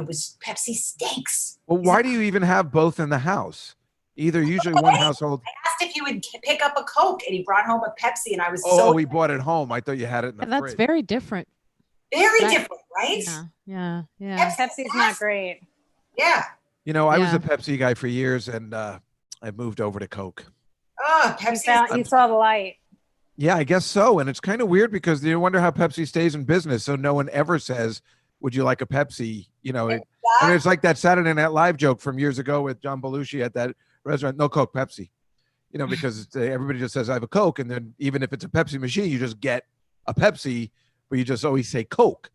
was Pepsi stinks. Well, why do you even have both in the house? Usually one household. I asked if he would pick up a Coke and he brought home a Pepsi and I was we bought it home. I thought you had it in the fridge. That's very different. Very different, right? Yeah. Pepsi's not great. Yeah. I was a Pepsi guy for years and I moved over to Coke. Oh, Pepsi. You saw the light. Yeah, I guess so. And it's kind of weird because you wonder how Pepsi stays in business. So no one ever says, would you like a Pepsi? It's like that Saturday Night Live joke from years ago with John Belushi at that restaurant. No Coke, Pepsi. Because everybody just says, I have a Coke. And then even if it's a Pepsi machine, you just get a Pepsi, but you just always say Coke.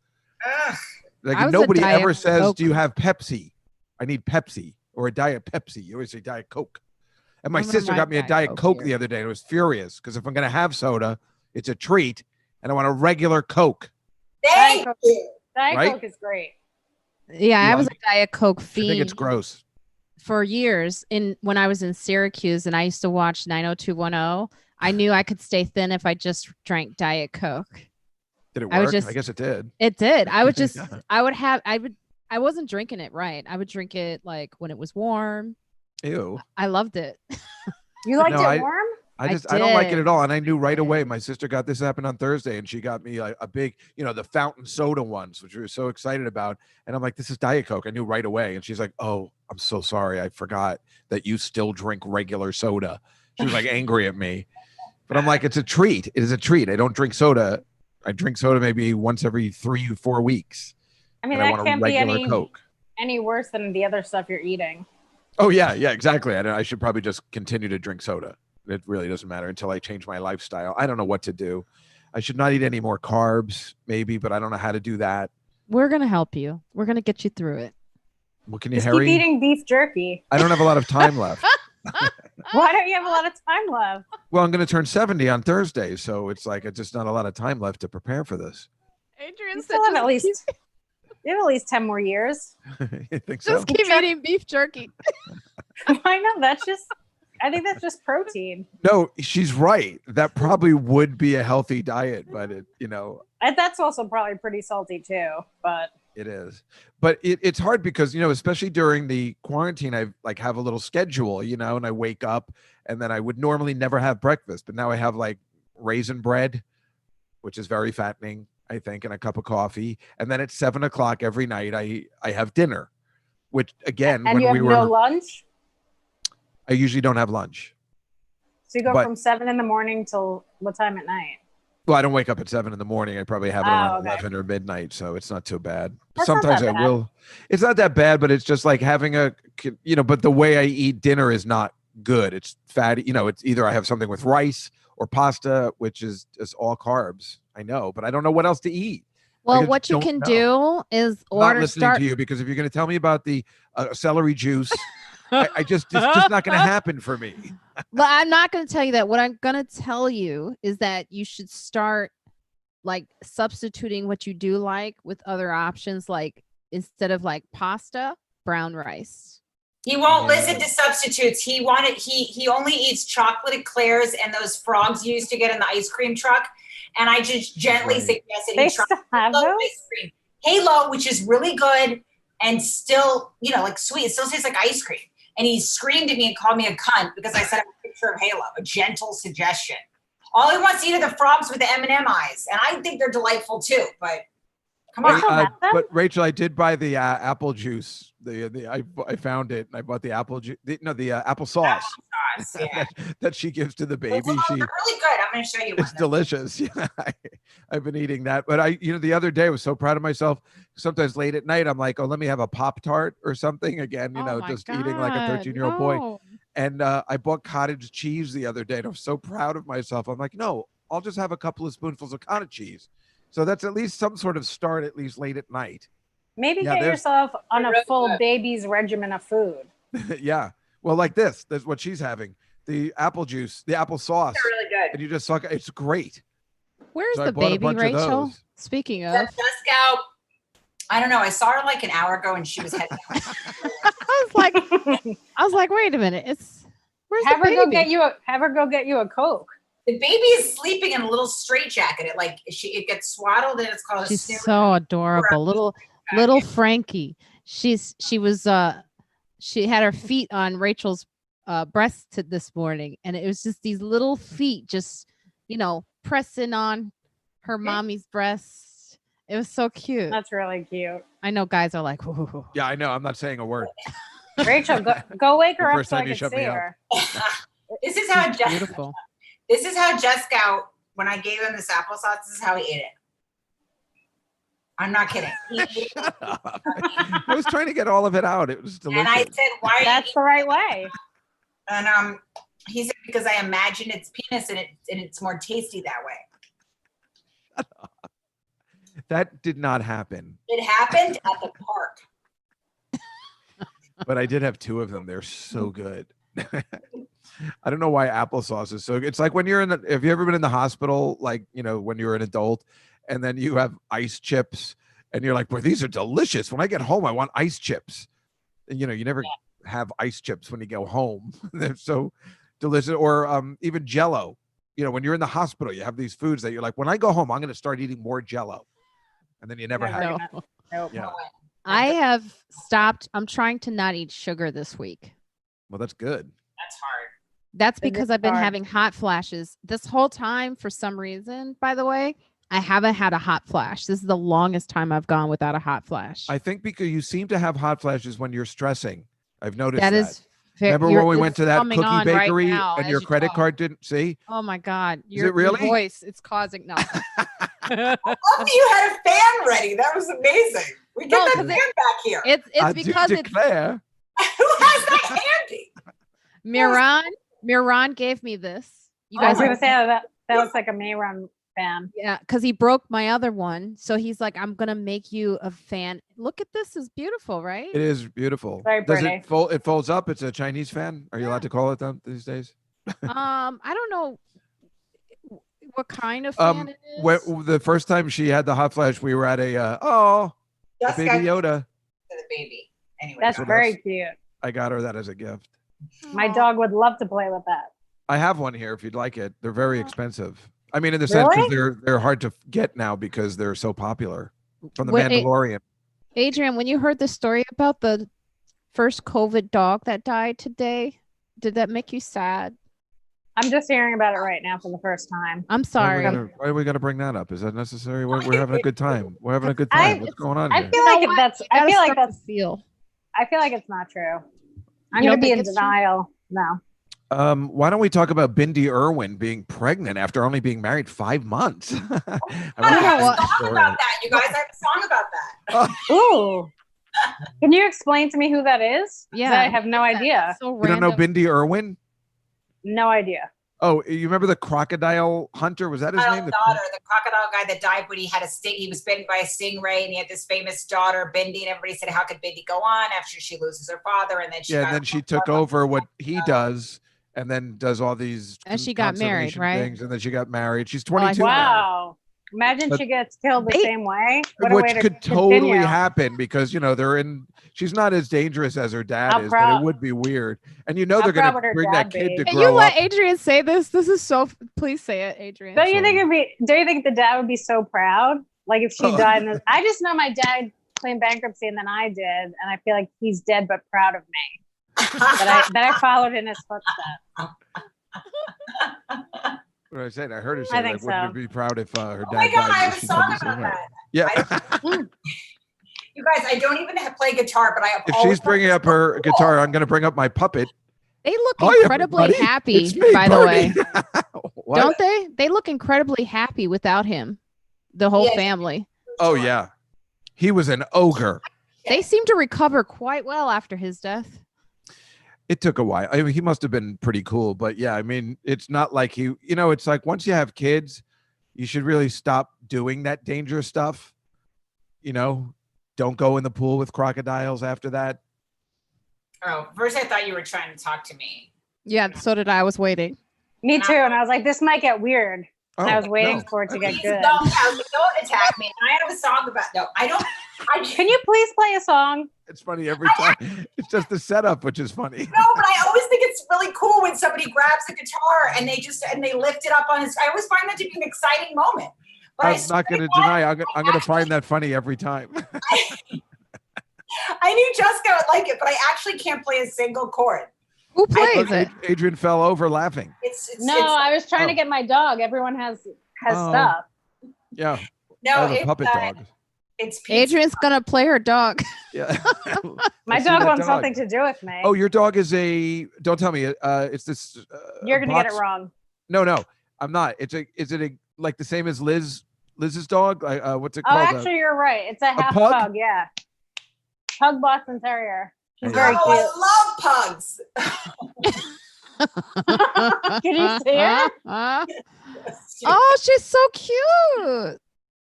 Like nobody ever says, Coke. Do you have Pepsi? I need Pepsi or a Diet Pepsi. You always say Diet Coke. And my sister got me a Diet Coke the other day. And I was furious because if I'm going to have soda, it's a treat. And I want a regular Coke. Thank you. Diet Coke is great. Yeah, I was a Diet Coke fiend. I think it's gross. For years when I was in Syracuse and I used to watch 90210, I knew I could stay thin if I just drank Diet Coke. Did it work? I guess it did. It did. I would just, I wasn't drinking it right. I would drink it like when it was warm. Ew. I loved it. You liked it warm? I don't like it at all. And I knew right away. My sister got this happened on Thursday and she got me a big, the fountain soda ones, which we were so excited about. And I'm like, this is Diet Coke. I knew right away. And she's like, oh, I'm so sorry. I forgot that you still drink regular soda. She was like angry at me. But I'm like, it's a treat. It is a treat. I don't drink soda. I drink soda maybe once every 3-4 weeks. I mean, that can't be any worse than the other stuff you're eating. Oh, yeah, exactly. I should probably just continue to drink soda. It really doesn't matter until I change my lifestyle. I don't know what to do. I should not eat any more carbs, maybe, but I don't know how to do that. We're going to help you. We're going to get you through it. Well, can you keep eating beef jerky. I don't have a lot of time left. Why don't you have a lot of time left? Well, I'm going to turn 70 on Thursday, so it's like it's just not a lot of time left to prepare for this. Adrienne still have at least 10 more years. You think so? Just keep eating beef jerky. Why not? I think that's just protein. No, she's right. That probably would be a healthy diet, but that's also probably pretty salty too, but it is. But it's hard because, especially during the quarantine, I have a little schedule, and I wake up and then I would normally never have breakfast, but now I have raisin bread, which is very fattening, I think, and a cup of coffee. And then at 7:00 every night, I have dinner, which again, and you have no lunch? I usually don't have lunch. So you go from 7 a.m. till what time at night? Well, I don't wake up at 7 a.m. I probably have it around 11 or midnight, so it's not too bad. Sometimes I will. It's not that bad, but it's just like having but the way I eat dinner is not good. It's fatty. It's either I have something with rice or pasta, which is all carbs. I know, but I don't know what else to eat. Well, what you can do is order. Not listening to you, because if you're going to tell me about the celery juice, it's just not going to happen for me. Well, I'm not going to tell you that. What I'm going to tell you is that you should start substituting what you do with other options, instead of pasta, brown rice. He won't listen to substitutes. He only eats chocolate eclairs and those frogs you used to get in the ice cream truck. And I just gently suggested he try ice cream. Halo, which is really good and still, sweet. It still tastes like ice cream. And he screamed at me and called me a cunt because I said a picture of Halo, a gentle suggestion. All he wants to eat are the frogs with the M&M eyes. And I think they're delightful too, but come on. But Rachel, I did buy the apple juice. I found it and I bought the apple juice. The apple sauce. Yes, yeah. that she gives to the baby. They're really good. I'm going to show you one. It's delicious. Yeah, I've been eating that. But the other day I was so proud of myself. Sometimes late at night, I'm like, oh, let me have a Pop-Tart or something again, just eating like a 13-year-old boy. And I bought cottage cheese the other day and I was so proud of myself. I'm like, no, I'll just have a couple of spoonfuls of cottage cheese. So that's at least some sort of start, at least late at night. Maybe get yourself on a full baby's regimen of food. Yeah. Well, like this. That's what she's having. The apple juice, the apple sauce. They're really good. And you just suck. It's great. Where's the baby, Rachel? Speaking of. Juskow. I don't know. I saw her like an hour ago and she was heading out. I was like, wait a minute. Where's have the baby? Have her go get you a Coke. The baby is sleeping in a little straitjacket. It gets swaddled and it's called She's so adorable. Little Frankie. She had her feet on Rachel's breast this morning, and it was just these little feet just, pressing on her mommy's breast. It was so cute. That's really cute. I know guys are like, whoa. Yeah, I know. I'm not saying a word. Rachel, go wake her up so I can see her. This is how beautiful. This is how Juskow, when I gave him this applesauce, this is how he ate it. I'm not kidding. I was trying to get all of it out. It was delicious. And I said, why? That's the right way. And he said, because I imagine it's penis and it's more tasty that way. Shut up. That did not happen. It happened at the park. But I did have 2 of them. They're so good. I don't know why applesauce is so good. It's like when you're have you ever been in the hospital, like, when you're an adult and then you have ice chips and you're like, boy, these are delicious. When I get home, I want ice chips. And, you never have ice chips when you go home. They're so delicious. Or even Jell-O. When you're in the hospital, you have these foods that you're like, when I go home, I'm going to start eating more Jell-O. And then you never have it. Nope. Yeah. I have stopped. I'm trying to not eat sugar this week. Well, that's good. That's hard. That's because I've been having hot flashes this whole time for some reason. By the way, I haven't had a hot flash. This is the longest time I've gone without a hot flash. I think because you seem to have hot flashes when you're stressing. I've noticed that. Remember when we went to that cookie bakery right and your credit card didn't see? Oh my God. Is it really? Your voice, it's causing no. I love you had a fan ready. That was amazing. We get that fan back here. It's because it's who has that handy? Miran gave me this. You guys are gonna say that looks like a Miran fan. Yeah, because he broke my other one. So he's like, I'm gonna make you a fan. Look at this, is beautiful, right? It is beautiful. Very pretty. It folds up? It's a Chinese fan. Are you allowed to call it that these days? I don't know what kind of fan it is. The first time she had the hot flash, we were at a Baby Yoda. To the baby. Anyway, that's very cute. I got her that as a gift. My dog would love to play with that. I have one here if you'd like it. They're very expensive. I mean, in the sense because they're hard to get now because they're so popular. From the Mandalorian. Adrienne, when you heard the story about the first COVID dog that died today, did that make you sad? I'm just hearing about it right now for the first time. I'm sorry. Why are we going to bring that up? Is that necessary? We're having a good time. We're having a good time. What's going on here? I feel like it's not true. I'm going to be in denial. No. Why don't we talk about Bindi Irwin being pregnant after only being married 5 months? I have a song about that, you guys. I have a song about that. Ooh. Can you explain to me who that is? Yeah. I have no idea. So you don't know Bindi Irwin? No idea. Oh, you remember the crocodile hunter? Was that his name? The crocodile guy that died when he had he was bitten by a stingray, and he had this famous daughter, Bindi, and everybody said, how could Bindi go on after she loses her father? And then she took over what he does, and then does all these and she got married, right? Things, and then she got married. She's 22 wow. now. Imagine she gets killed the same way. Which could totally happen because, she's not as dangerous as her dad is, but it would be weird. And they're going to bring that kid to grow up. Can you let Adrienne say this? This is so, please say it, Adrienne. Don't you think the dad would be so proud? Like if she died in this, I just know my dad claimed bankruptcy and then I did. And I feel like he's dead, but proud of me. that I followed in his footsteps. What I said, I heard her say, wouldn't you be proud if her dad died? Oh my God, I have a song about that. Yeah. You guys, I don't even play guitar, but if she's bringing up her guitar, I'm going to bring up my puppet. They look Hi, incredibly everybody. happy, It's me, by the way. Bernie. What? Don't they? They look incredibly happy without him. The whole Yes. family. Oh yeah, he was an ogre. They seem to recover quite well after his death. It took a while. I mean, he must have been pretty cool, but yeah, I mean, it's not like he, it's like once you have kids, you should really stop doing that dangerous stuff. Don't go in the pool with crocodiles after that. Oh, first I thought you were trying to talk to me. Yeah, so did I. I was waiting. Me too. And I was like, this might get weird. And I was waiting no. for it to get Please good. don't attack me. I have a song about Can you please play a song? It's funny every time. It's just the setup, which is funny. No, but I always think it's really cool when somebody grabs a guitar and they lift it up on his. I always find that to be an exciting moment. But I'm not going to deny. I'm going to find that funny every time. I knew Juskow would like it, but I actually can't play a single chord. Who plays it? Adrienne fell over laughing. I was trying to get my dog. Everyone has stuff. Yeah. No, I have a puppet dog. It's pizza. Adrienne's gonna play her dog. Yeah. My dog wants something to do with me. Oh, your dog is don't tell me. It's this. You're going to get it wrong. No, I'm not. Is it like the same as Liz's dog? What's it Oh, called? actually, you're right. It's a half pug? pug. Yeah. Pug Boston Terrier. She's Oh, very cute. I love pugs. Can you see her? Oh, she's so cute.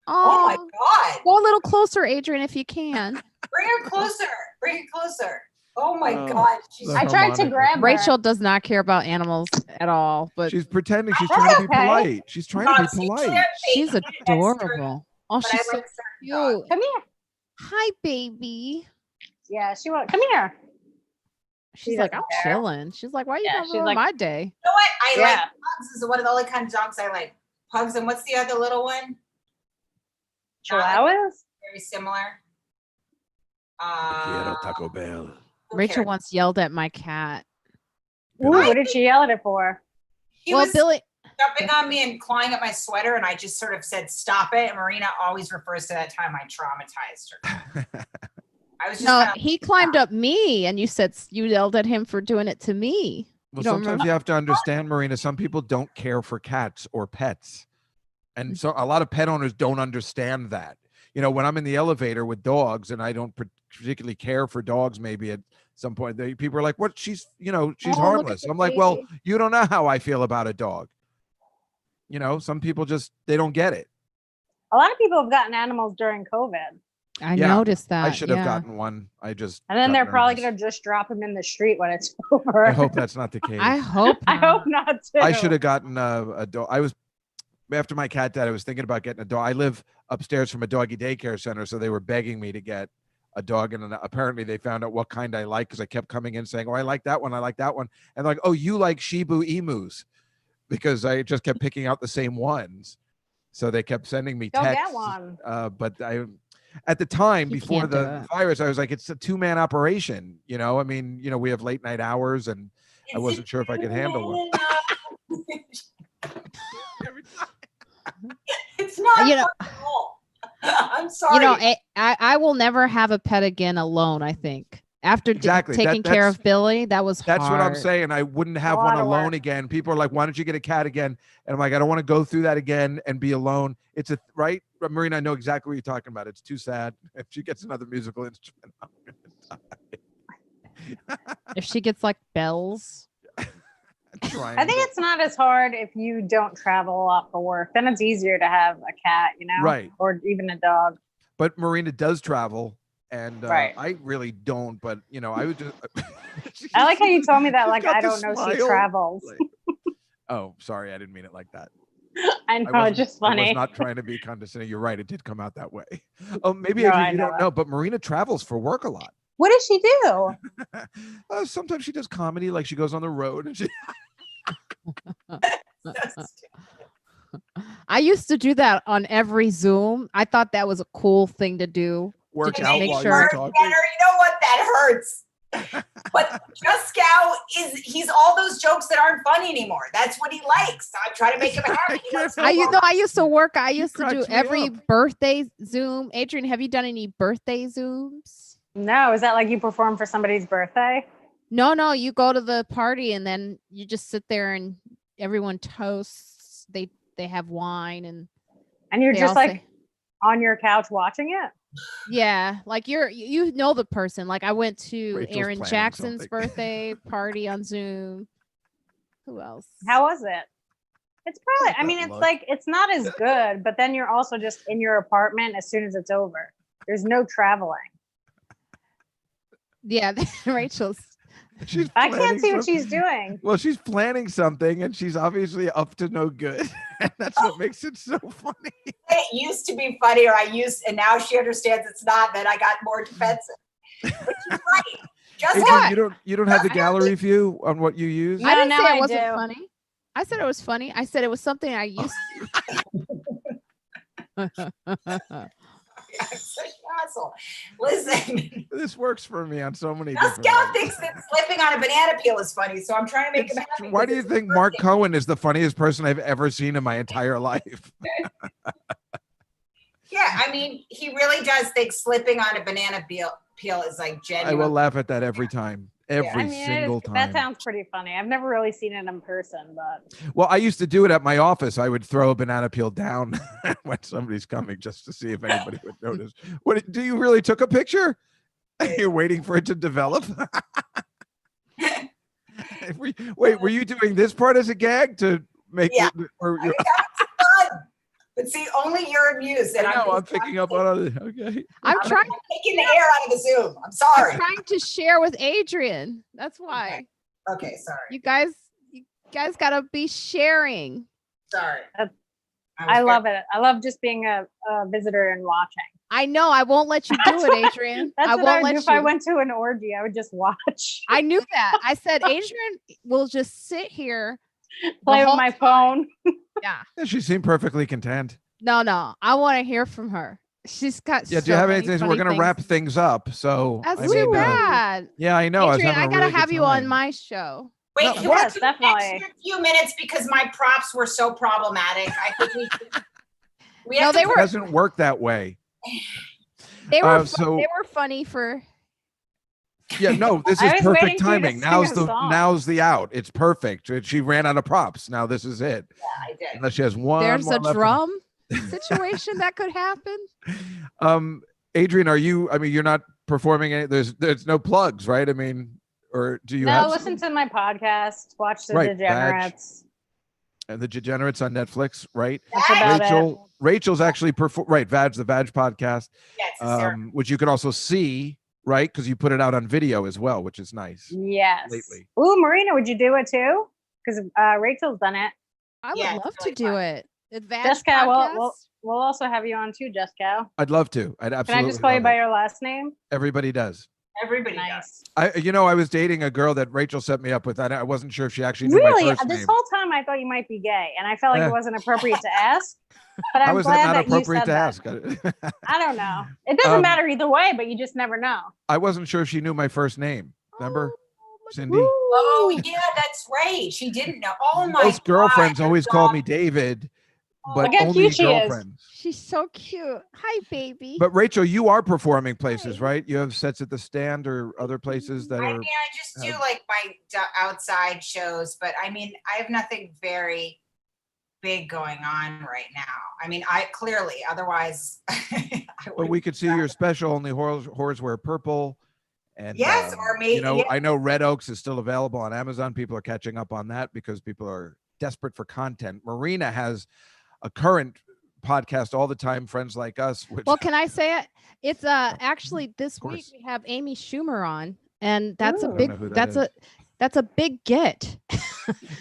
Oh my God. Go a little closer, Adrienne, if you can. Bring her closer. Bring her closer. Oh my Oh. God. She's I tried to grab her. Rachel does not care about animals at all, but She's pretending she's That's trying to be okay. polite. She's trying to be polite. she's adorable. Oh, she's so cute. Come here. Hi, baby. Yeah, she won't. Come here. She's She like, doesn't I'm care. chilling. She's like, why you Yeah, not she's ruin like- my day? You know what? I Yeah. like pugs. Is one of the only kind of dogs I like. Pugs, and what's the other little one? Chihuahuas? Very similar. Quiero Taco Bell. Who Rachel cares? once yelled at my cat. Ooh, what did she yell at it for? He Well, was Billy, jumping on me and clawing at my sweater, and I just sort of said, "Stop it." And Marina always refers to that time I traumatized her. I was just no, kind of, he climbed up me, and you said you yelled at him for doing it to me. Well, don't sometimes remember? you have to understand, Marina, some people don't care for cats or pets. And so a lot of pet owners don't understand that. When I'm in the elevator with dogs and I don't particularly care for dogs, maybe at some point, people are like, what? She's Oh, look harmless. at I'm the like, well, baby. you don't know how I feel about a dog. Some people they don't get it. A lot of people have gotten animals during COVID. I Yeah, noticed that. I should have yeah. gotten one. And then got they're probably nervous. going to just drop them in the street when it's over. I hope that's not the case. I hope. I hope not too. I should have gotten a dog. After my cat died, I was thinking about getting a dog. I live upstairs from a doggy daycare center, so they were begging me to get a dog. And apparently they found out what kind I like because I kept coming in saying, oh, I like that one. I like that one. And they're like, oh, you like Shibu emus, because I just kept picking out the same ones. So they kept sending me Go texts. get one. But at the time, You before can't do the it. virus, I was like, it's a 2-man operation. I mean, we have late night hours and I wasn't sure if I could handle one. it's not. You know- fun at all. I'm sorry. I will never have a pet again alone. I think after Exactly. taking care That's- of Billy, that was That's what I'm hard. saying. I wouldn't have A lot one of alone work. again. People are like, why don't you get a cat again? And I'm like, I don't want to go through that again and be alone. It's right? Marina, I know exactly what you're talking about. It's too sad. If she gets another musical instrument, I'm gonna die. If she gets like bells, I think it's not as hard if you don't travel a lot for work. Then it's easier to have a cat, Right. Or even a dog. But Marina does travel, and Right. I really don't. But I would just. I like how you told me that, She's like, got I the don't know she smile. travels. Oh, sorry, I didn't mean it like that. I know, wasn't- just I funny. was not trying to be condescending. You're right. It did come out that way. Oh, maybe No, Adrienne, I you know don't that. know, but Marina travels for work a lot. What does she do? Sometimes she does comedy, like she goes on the road and she. I used to do that on every Zoom. I thought that was a cool thing to do. Work just out make while sure- you're Hurt talking. better. You know what? That hurts. But Juskow he's all those jokes that aren't funny anymore. That's what he likes. So I try to make him happy. He likes to I walk. used to work. I used to do cracks me every up. birthday Zoom. Adrienne, have you done any birthday Zooms? No, is that like you perform for somebody's birthday? No, you go to the party and then you just sit there and everyone toasts. They have wine and you're they just all like say- on your couch watching it. yeah, like you know the person. Like I went to Rachel's Aaron planning Jackson's something. birthday party on Zoom. Who else? How was it? It's probably, I mean, it's Look. like, it's not as good, but then you're also just in your apartment as soon as it's over. There's no traveling. Yeah, Rachel's. She's I can't planning see what some- she's doing. Well, she's planning something and she's obviously up to no good. And that's what makes it so funny. It used to be funny, and now she understands it's not. Then I got more defensive. But she's right. Just Adrienne, you don't have the gallery view on what you use? No, I didn't now say I it wasn't do. funny. I said it was funny. I said it was something I used to. I'm such an asshole. Listen, This works for me on so many Juskow different levels. thinks that slipping on a banana peel is funny, so I'm trying to make him happy. Why do you because it's think Mark birthday. Cohen is the funniest person I've ever seen in my entire life? Yeah, I mean, he really does think slipping on a banana peel is like I genuine. will laugh at that every time. Every I mean, single time. that sounds pretty funny. I've never really seen it in person, but Well, I used to do it at my office. I would throw a banana peel down when somebody's coming just to see if anybody would notice. What do you really took a picture? You're waiting for it to develop? Wait, were you doing this part as a gag to make Yeah. or I you're, think that's fun. But see, only you're amused. I And know, I'm just picking up on it. Okay. I'm trying taking the air out of the Zoom. I'm sorry. I'm trying to share with Adrienne. That's why. Okay, sorry. You guys gotta be sharing. Sorry. I love it. I love just being a visitor and watching. I know I won't let you do it, Adrienne. That's I what I won't would let do you. if I went to an orgy. I would just watch, I knew that. I said Adrienne will just sit here. play the with whole my time. phone. Yeah. Yeah, she seemed perfectly content. No. I want to hear from her. She's got Yeah, so do you have many anything? funny We're gonna things. wrap things up. So That's I too mean, bad. yeah, I know. Adrienne, I I was having a gotta really good have you on time. my show. Wait, No, can yes, we do definitely. an extra few minutes because my props were so problematic? I think we No, have they to were- It doesn't work that way. They were so- they were funny for Yeah, no, this I is was perfect waiting for you to timing. sing Now's a the song. now's the out. It's perfect. She ran out of props. Now this is it. I did. Unless she has one. there's more a left. drum situation that could happen. Adrienne, you're not performing any, there's no plugs, right? I mean, or do you No, have listen to my podcast. Watch The Right, Degenerates. the Degenerates on Netflix, right? That's about it. Rachel's actually right, the Vag podcast, Yeah, it's hysterical. which you can also see, right? Because you put it out on video as well, which is nice. Yes. Lately. Ooh, Marina, would you do it too? Because Rachel's done it. I would Yeah, it's love really to do fun. it. The Vag Jessica, podcast. we'll also have you on too, Jessica. I'd love to. I'd Can absolutely I just call you love by it. your last name? Everybody does. Everybody does. Nice. I was dating a girl that Rachel set me up with. I wasn't sure if she actually knew my Really? first This name. whole time I thought you might be gay, and I felt like Yeah. it wasn't appropriate to ask. But How I'm is that glad not that you appropriate said to that. ask? I don't know. It doesn't Um, matter either way, but you just never know. I wasn't sure if she knew my first name. Remember, Cindy? Oh, yeah, that's right. She didn't know. Oh my Most girlfriends God. always call me David, but Look how only cute she is. girlfriends. She's so cute. Hi, baby. But Rachel, you are performing places, right? You have sets at the Stand or other places that I are. mean, I just do have- like my outside shows, but I mean, I have nothing very big going on right now. I mean, I clearly, otherwise, But we could see your special. Only whores wear purple. And Yes, or maybe- yeah. I know Red Oaks is still available on Amazon. People are catching up on that because people are desperate for content. Marina has a current podcast all the time, Friends Like Us. Which Well, can I say it? It's actually this week course. we have Amy Schumer on, and that's Ooh. a I don't big know who that that's a big get.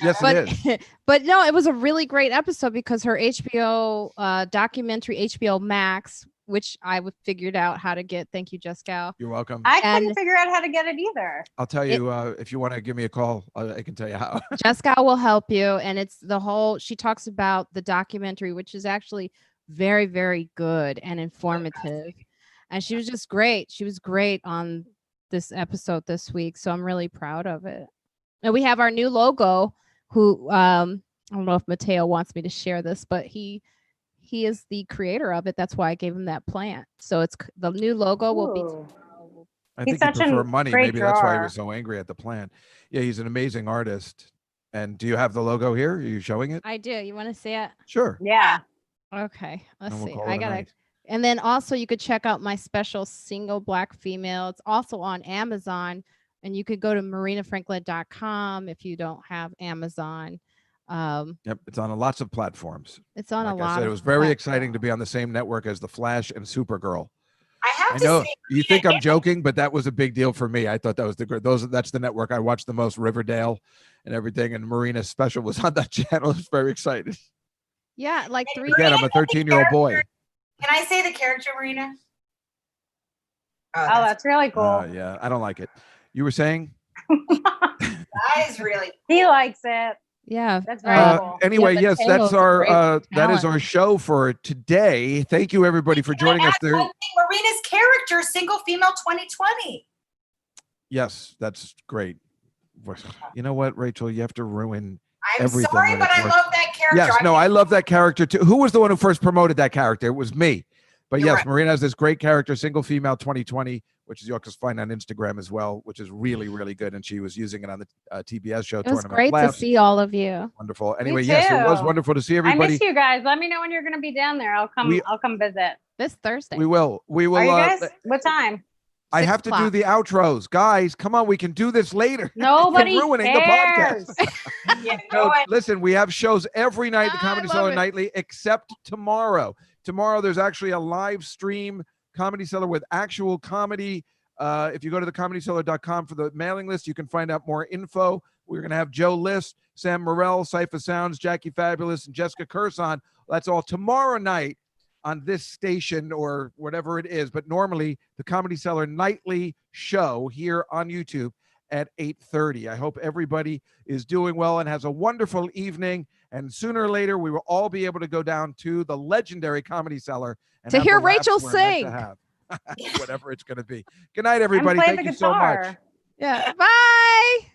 yes, but it is. but no, it was a really great episode because her HBO documentary, HBO Max, which I figured out how to get. Thank you, Juskow. You're welcome. I couldn't And- figure out how to get it either. I'll tell you if you want to give me a call. I can tell you how. Juskow will help you, and it's the whole. She talks about the documentary, which is actually very, very good and informative. And she was just great. She was great on this episode this week, so I'm really proud of it. And we have our new logo. Who I don't know if Mateo wants me to share this, but he is the creator of it. That's why I gave him that plant. So it's the new logo will be Ooh. I He's think he such a preferred money. great Maybe that's why he drawer. was so angry at the plan. Yeah, he's an amazing artist. And do you have the logo here? Are you showing it? I do. You want to see it? Sure. Yeah. Okay. Let's And we'll see. call it I a gotta. night. And then also you could check out my special single black female. It's also on Amazon, and you could go to marinafranklin.com if you don't have Amazon. Yep, it's on lots of platforms. It's on Like a lot. I said, of it was very platforms. exciting to be on the same network as The Flash and Supergirl. I have I to know say, you think I'm joking, but that was a big deal for me. I thought that was that's the network I watched the most, Riverdale and everything. And Marina's special was on that channel. I was very excited. Yeah, like 3 Again, I'm a 13-year-old boy. Can I say the character, Marina? Oh, that's really cool. Yeah, I don't like it. You were saying? That is really. He likes it. Yeah. That's very cool. Anyway, Yeah, yes, Mateo's that's a our great that is talent. our show for today. Thank you everybody for joining us there. Marina's character, single female 2020. Yes, that's great. You know what, Rachel? You have to ruin I'm everything. sorry, when but it's I worth- love that character. Yes, no, I love that character too. Who was the one who first promoted that character? It was me. But You're yes, right. Marina has this great character, single female 2020, which is you can find on Instagram as well, which is really, really good. And she was using it on the TBS show. It was Tournament great to Laughs. see all of you. Wonderful. Anyway, yes, it was too. wonderful to see I everybody. miss you guys. Let me know when you're going to be down there. I'll come visit. This Thursday. We will. We will. Are you guys? What time? I 6 have to do o'clock. the outros, guys. Come on, we can do this later. Nobody You're ruining cares. the podcast. Yeah, No, go ahead. listen, we have shows every night at the I Comedy love Cellar it. Nightly, except tomorrow. Tomorrow, there's actually a live stream Comedy Cellar with actual comedy. If you go to thecomedycellar.com for the mailing list, you can find out more info. We're going to have Joe List, Sam Morrell, Cypher Sounds, Jackie Fabulous, and Jessica Curson. That's all tomorrow night on this station or whatever it is. But normally, the Comedy Cellar Nightly show here on YouTube at 8:30. I hope everybody is doing well and has a wonderful evening. And sooner or later, we will all be able to go down to the legendary Comedy Cellar and To have hear the laughs Rachel we're meant to sing. have. Whatever it's going to be. Good night, everybody. And play Thank the you so much. guitar. Yeah. Bye.